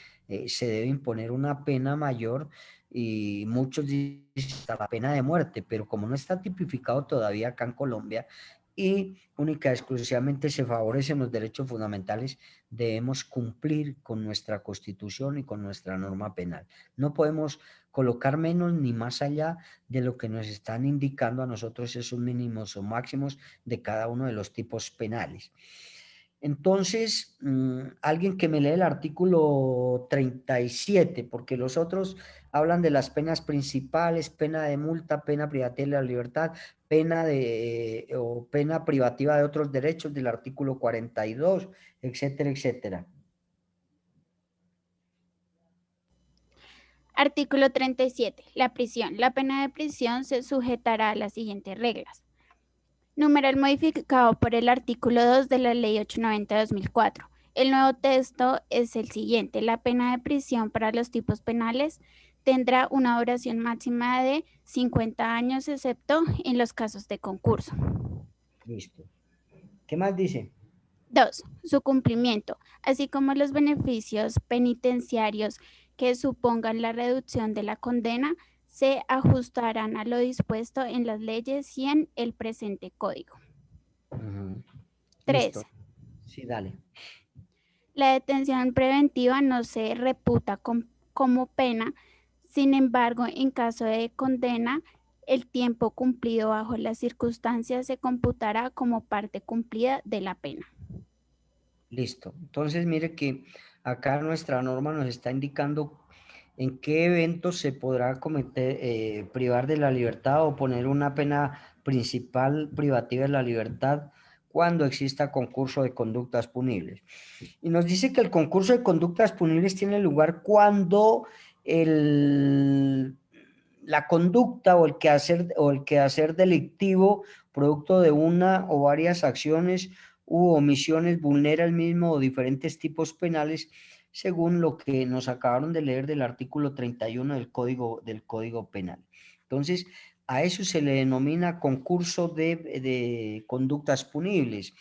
se debe imponer una pena mayor y muchos dicen hasta la pena de muerte, pero como no está tipificado todavía acá en Colombia, y única y exclusivamente se favorecen los derechos fundamentales, debemos cumplir con nuestra Constitución y con nuestra norma penal. No podemos colocar menos ni más allá de lo que nos están indicando a nosotros esos mínimos o máximos de cada uno de los tipos penales. Entonces, alguien que me lee el artículo 37, porque los otros hablan de las penas principales, pena de multa, pena privativa de la libertad, pena o pena privativa de otros derechos del artículo 42, etcétera, etcétera. Artículo 37. La prisión. La pena de prisión se sujetará a las siguientes reglas. Numeral modificado por el artículo 2 de la Ley 890 de 2004. El nuevo texto es el siguiente. La pena de prisión para los tipos penales tendrá una duración máxima de 50 años, excepto en los casos de concurso. Listo. ¿Qué más dice? 2. Su cumplimiento, así como los beneficios penitenciarios que supongan la reducción de la condena, se ajustarán a lo dispuesto en las leyes y en el presente código. 3. Listo. Sí, dale. La detención preventiva no se reputa como pena, sin embargo, en caso de condena, el tiempo cumplido bajo las circunstancias se computará como parte cumplida de la pena. Listo. Entonces, mire que acá nuestra norma nos está indicando en qué eventos se podrá cometer, privar de la libertad o poner una pena principal privativa de la libertad cuando exista concurso de conductas punibles. Y nos dice que el concurso de conductas punibles tiene lugar cuando la conducta o el quehacer delictivo, producto de una o varias acciones u omisiones, vulnera el mismo o diferentes tipos penales, según lo que nos acabaron de leer del artículo 31 del Código Penal. Entonces, a eso se le denomina concurso de conductas punibles.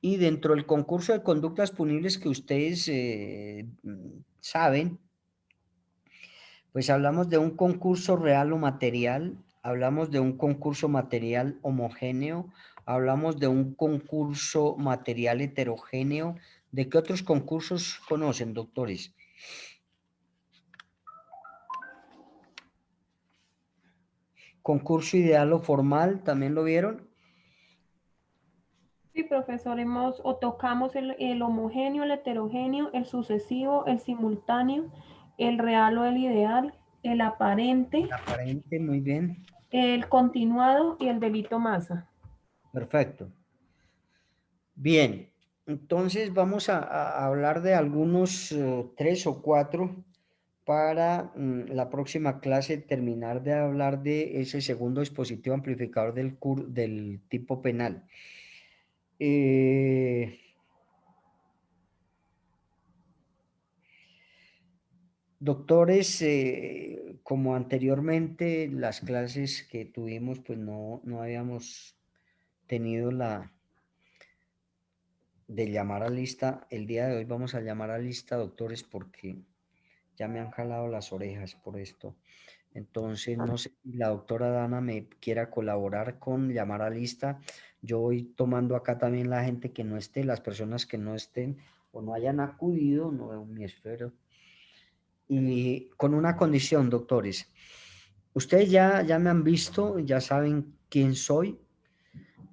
Y dentro del concurso de conductas punibles que ustedes saben, pues hablamos de un concurso real o material, hablamos de un concurso material homogéneo, hablamos de un concurso material heterogéneo. ¿De qué otros concursos conocen, doctores? Concurso ideal o formal, ¿también lo vieron? Sí, profesor, tocamos el homogéneo, el heterogéneo, el sucesivo, el simultáneo, el real o el ideal, el aparente, Aparente, muy bien. el continuado y el delito masa. Perfecto. Bien, entonces vamos a hablar de algunos 3 o 4 para la próxima clase terminar de hablar de ese segundo dispositivo amplificador del tipo penal. Doctores, como anteriormente las clases que tuvimos, pues no habíamos tenido la de llamar a lista. El día de hoy vamos a llamar a lista, doctores, porque ya me han jalado las orejas por esto. Entonces, no sé si la doctora Dana me quiera colaborar con llamar a lista. Yo voy tomando acá también la gente que no esté, las personas que no estén o no hayan acudido, no veo mi esfero. Y con una condición, doctores. Ustedes ya me han visto, ya saben quién soy,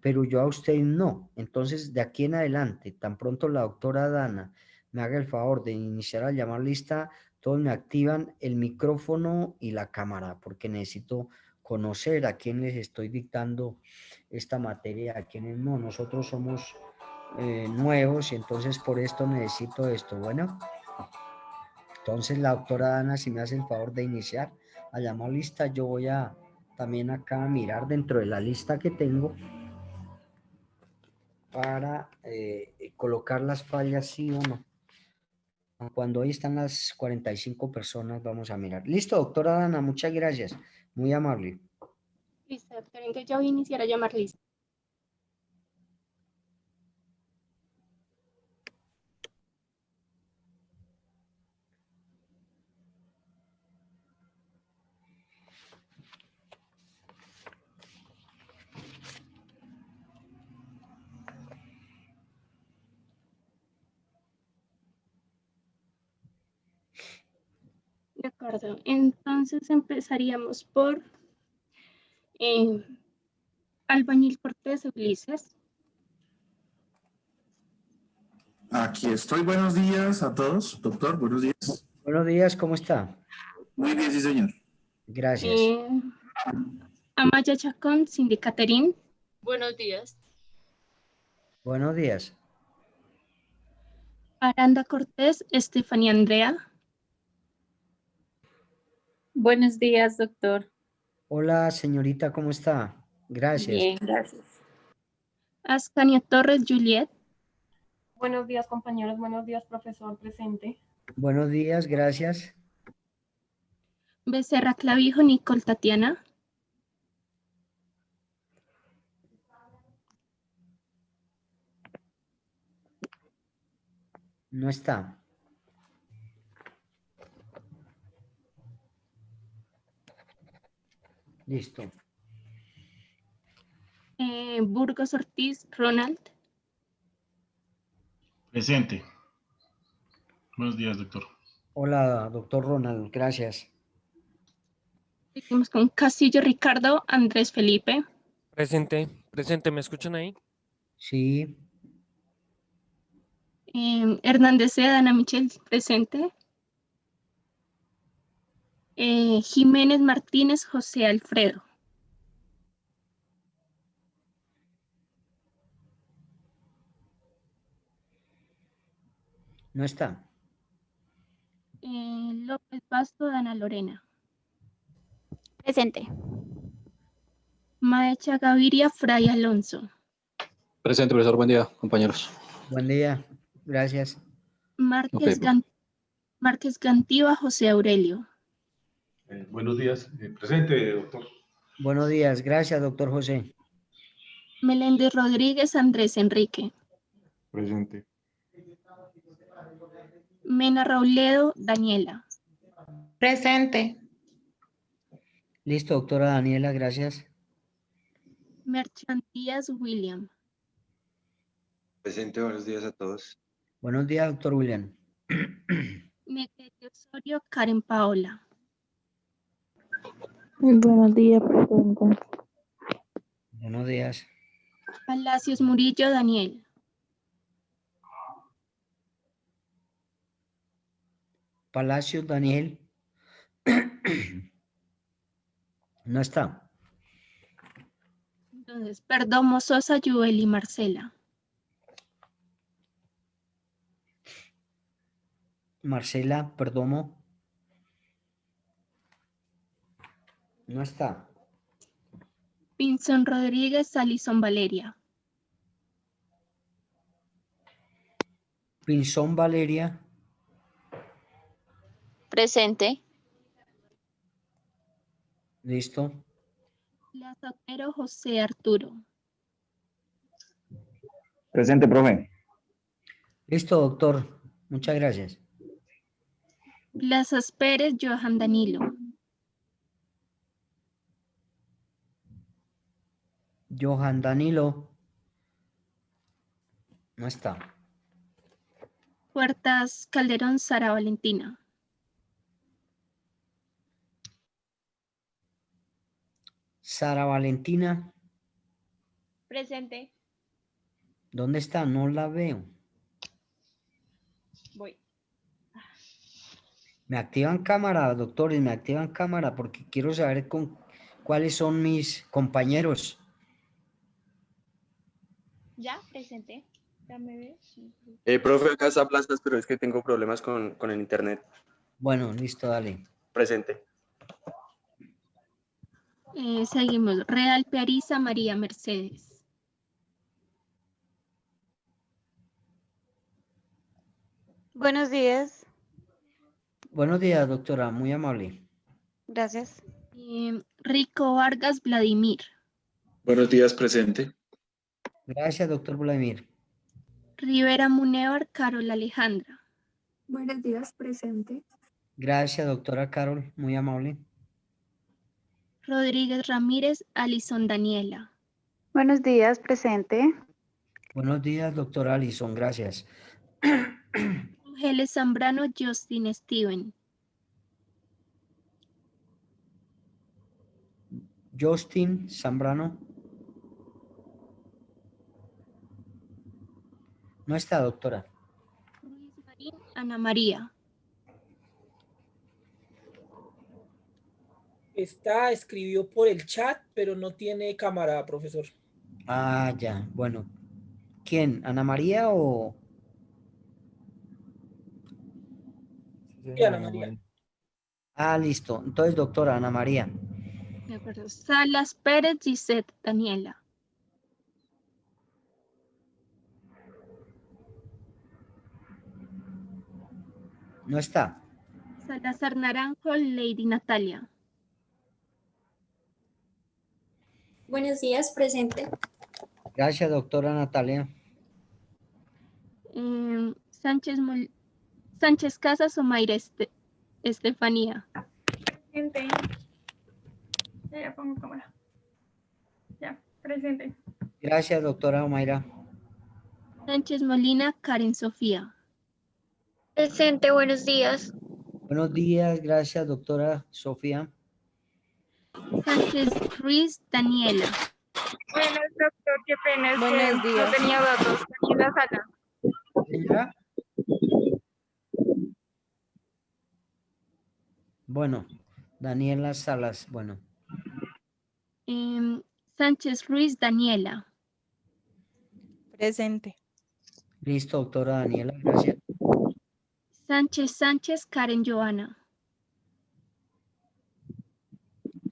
pero yo a ustedes no. Entonces, de aquí en adelante, tan pronto la doctora Dana me haga el favor de iniciar a llamar lista, todos me activan el micrófono y la cámara, porque necesito conocer a quién les estoy dictando esta materia, a quienes no. Nosotros somos nuevos y entonces por esto necesito esto. Bueno, entonces la doctora Dana, si me hace el favor de iniciar a llamar lista, yo voy a también acá a mirar dentro de la lista que tengo para colocar las fallas sí o no. Cuando ahí están las 45 personas, vamos a mirar. Listo, doctora Dana, muchas gracias. Muy amable. Listo, doctor. Entonces ya voy a iniciar a llamar lista. De acuerdo. Entonces empezaríamos por Albañil Cortés Ulises. Aquí estoy. Buenos días a todos. Doctor, buenos días. Buenos días, ¿cómo está? Muy bien, sí, señor. Gracias. Amaya Chacón, Cindy Caterín. Buenos días. Buenos días. Aranda Cortés, Estefanía Andrea. Buenos días, doctor. Hola, señorita, ¿cómo está? Gracias. Bien, gracias. Ascania Torres, Juliet. Buenos días, compañeros. Buenos días, profesor presente. Buenos días, gracias. Becerra Clavijo, Nicole Tatiana. No está. Listo. Burgos Ortiz, Ronald. Presente. Buenos días, doctor. Hola, doctor Ronald, gracias. Seguimos con Castillo Ricardo Andrés Felipe. Presente, presente, ¿me escuchan ahí? Sí, Hernández C. Dana Michelle, presente. Jiménez Martínez José Alfredo. no está. López Pasto Dana Lorena. Presente. Maecha Gaviria Fray Alonso. Presente, profesor. Buen día, compañeros. Buen día, gracias. Márquez, Ok. Márquez Gantiva José Aurelio. Buenos días. Presente, doctor. Buenos días, gracias, doctor José. Meléndez Rodríguez Andrés Enrique. Presente. Mena Rauledo Daniela. Presente. Listo, doctora Daniela, gracias. Merchant Díaz William. Presente, buenos días a todos. Buenos días, doctor William. Negrete Osorio Karen Paola. Buenos días, presidente. Buenos días. Palacios Murillo Daniel. Palacios Daniel. No está. Entonces, Perdomo Sosa Yueli Marcela. Marcela Perdomo. No está. Pinzón Rodríguez Alison Valeria. Pinzón Valeria. Presente. Listo. Lazotero José Arturo. Presente, profe. Listo, doctor. Muchas gracias. Plazas Pérez Johan Danilo. Johan Danilo. No está. Puertas Calderón Sara Valentina. Sara Valentina. Presente. ¿Dónde está? No la veo. Voy. Me activan cámara, doctores, me activan cámara porque quiero saber cuáles son mis compañeros. Ya, presente. Dame ver. Profe, acá está Plazas, pero es que tengo problemas con el internet. Bueno, listo, dale. Presente. Seguimos. Real Piariza María Mercedes. Buenos días. Buenos días, doctora, muy amable. Gracias. Rico Vargas Vladimir. Buenos días, presente. Gracias, doctor Vladimir. Rivera Munevar Carol Alejandra. Buenos días, presente. Gracias, doctora Carol, muy amable. Rodríguez Ramírez Alison Daniela. Buenos días, presente. Buenos días, doctora Alison, gracias. Ángeles Zambrano Justin Steven. Justin Zambrano. No está, doctora. Ruiz Marín Ana María. Escribió por el chat, pero no tiene cámara, profesor. Ah, ya, bueno. ¿Quién? ¿Ana María o...? Sí, Ana María. Ah, listo. Entonces, doctora Ana María. De acuerdo. Salas Pérez Gisette Daniela. No está. Salazar Naranjo Lady Natalia. Buenos días, presente. Gracias, doctora Natalia. Sánchez Casas Omaira Estefanía. Presente. Ya pongo cámara. Ya, presente. Gracias, doctora Omaira. Sánchez Molina Karen Sofía. Presente, buenos días. Buenos días, gracias, doctora Sofía. Sánchez Ruiz Daniela. Buenas, doctor, qué pena, es Buenos que días. no tenía datos aquí en la sala. Señora. Bueno, Daniela Salas, bueno. Sánchez Ruiz Daniela. Presente. Listo, doctora Daniela, gracias. Sánchez Karen Joana.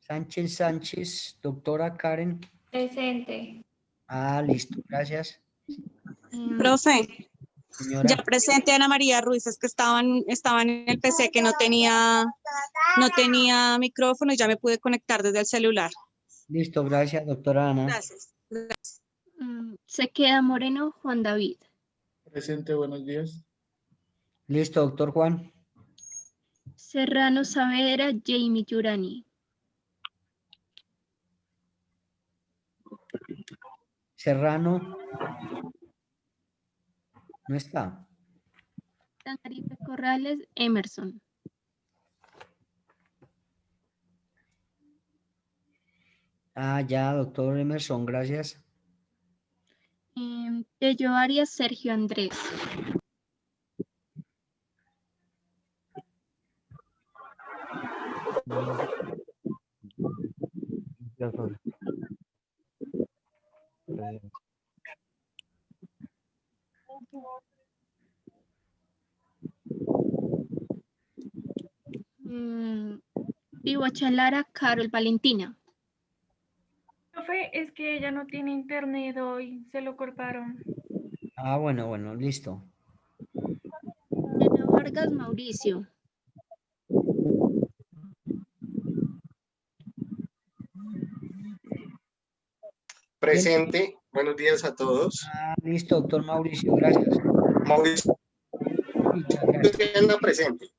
Sánchez, doctora Karen. Presente. Ah, listo, gracias. Profe, Señora. ya presente Ana María Ruiz, es que estaban en el PC que no tenía micrófono y ya me pude conectar desde el celular. Listo, gracias, doctora Ana. Gracias. Se queda Moreno Juan David. Presente, buenos días. Listo, doctor Juan. Serrano Saavedra Jamie Yurani. Serrano. No está. Tangarife Corrales Emerson. Ah, ya, doctor Emerson, gracias. Tello Arias Sergio Andrés. Iguachalara Carol Valentina. Profe, es que ella no tiene internet hoy, se lo cortaron. Ah, bueno, listo. Ana Vargas Mauricio. Presente, buenos días a todos. Ah, listo, doctor Mauricio, gracias. Mauricio, usted anda presente.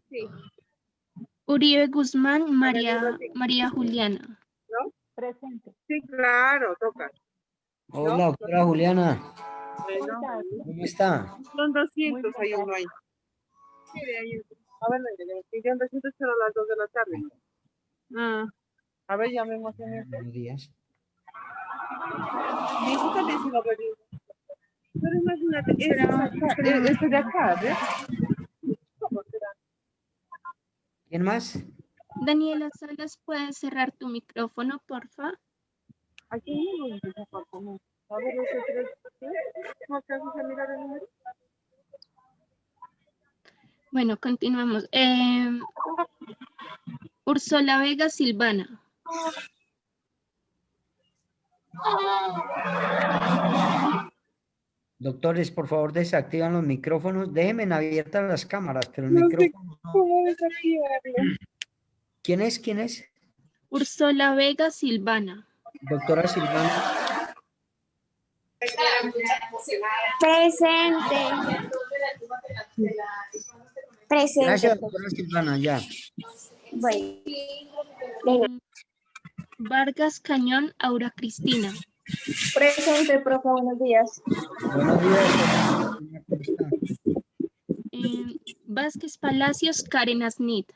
Sí. Uribe Guzmán María Juliana. ¿No? Presente. Sí, claro, toca. Hola, doctora Juliana. Bueno, ¿Cómo está? son 200, hay uno ahí. Sí, de ahí. A ver, me pidieron 200, pero a las 2 de la tarde. A ver, ya me emocioné. Buenos días. Mi hijo también se lo pedí. Pero imagínate, esto de acá, ¿ves? ¿Cómo será? ¿Quién más? Daniela Salas, ¿puedes cerrar tu micrófono, porfa? Aquí no lo empieza a poner. A ver, ese 3, ¿no alcanzas a mirar el número? Bueno, continuamos. Úrsula Vega Silvana. Doctores, por favor, desactivan los micrófonos. Déjenme abiertas las cámaras, pero el No sé micrófono no. cómo desactivarlo. ¿Quién es? ¿Quién es? Úrsula Vega Silvana. Doctora Silvana. Presente. Presente. Gracias, doctora Silvana, ya. Bueno. Vargas Cañón Aura Cristina. Presente, profe, buenos días. Buenos días. ¿Cómo está? Vázquez Palacios Karen Asnit.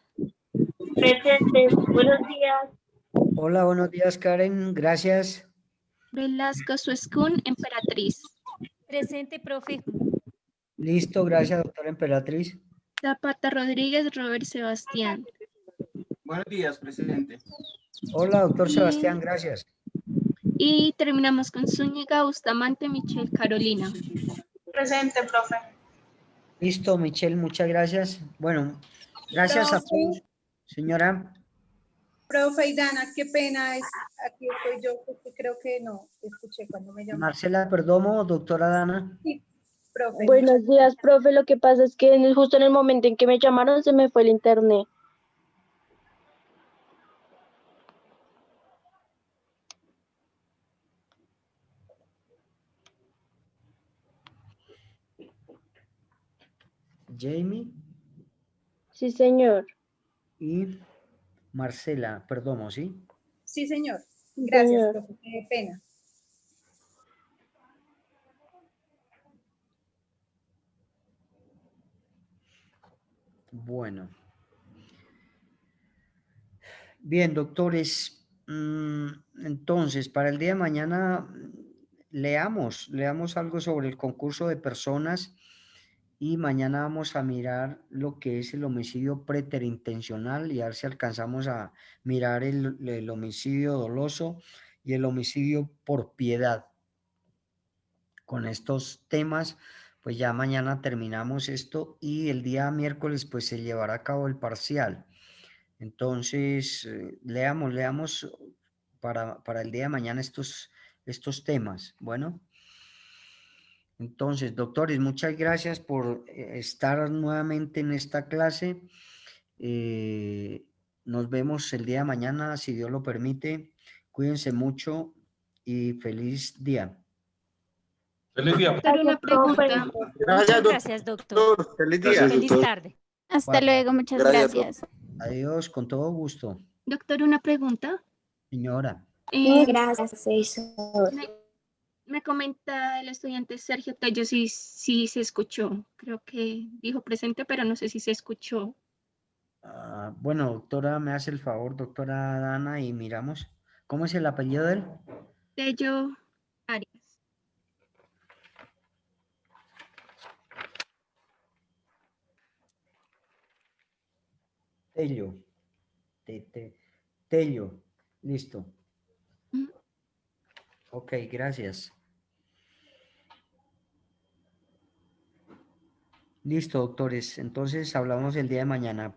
Presente, buenos días. Hola, buenos días, Karen. Gracias. Velasco Suescún Emperatriz. Presente, profe. Listo, gracias, doctora Emperatriz. Zapata Rodríguez Robert Sebastián. Buenos días, presidente. Hola, doctor Sebastián, gracias. Y terminamos con Zúñiga Bustamante Michelle Carolina. Presente, profe. Listo, Michelle, muchas gracias. Bueno, gracias a todos. Señora. Profe y Dana, qué pena, aquí estoy yo, porque creo que no escuché cuando me llamó. Marcela Perdomo, doctora Dana. Sí, profe. Buenos días, profe. Lo que pasa es que justo en el momento en que me llamaron se me fue el internet. Jamie. Sí, señor. Y Marcela Perdomo, ¿sí? Sí, señor. Gracias, profe. Qué pena. Bueno. Bien, doctores. Entonces, para el día de mañana, leamos algo sobre el concurso de personas y mañana vamos a mirar lo que es el homicidio preterintencional y a ver si alcanzamos a mirar el homicidio doloso y el homicidio por piedad. Con estos temas, pues ya mañana terminamos esto y el día miércoles pues se llevará a cabo el parcial. Entonces, leamos para el día de mañana estos temas. Bueno, entonces, doctores, muchas gracias por estar nuevamente en esta clase. Nos vemos el día de mañana, si Dios lo permite. Cuídense mucho y feliz día. Feliz día. Doctor, una pregunta. Gracias, Gracias, doctor. Feliz día. Feliz tarde. Hasta luego, muchas gracias. Adiós, con todo gusto. Doctor, una pregunta. Señora. Gracias, Me comenta el estudiante Sergio Tello si se escuchó. Creo que dijo presente, pero no sé si se escuchó. Bueno, doctora, me hace el favor, doctora Dana, y miramos. ¿Cómo es el apellido de él? Tello Arias. Tello. Tello. Listo. Ok, gracias. Listo, doctores. Entonces hablamos el día de mañana.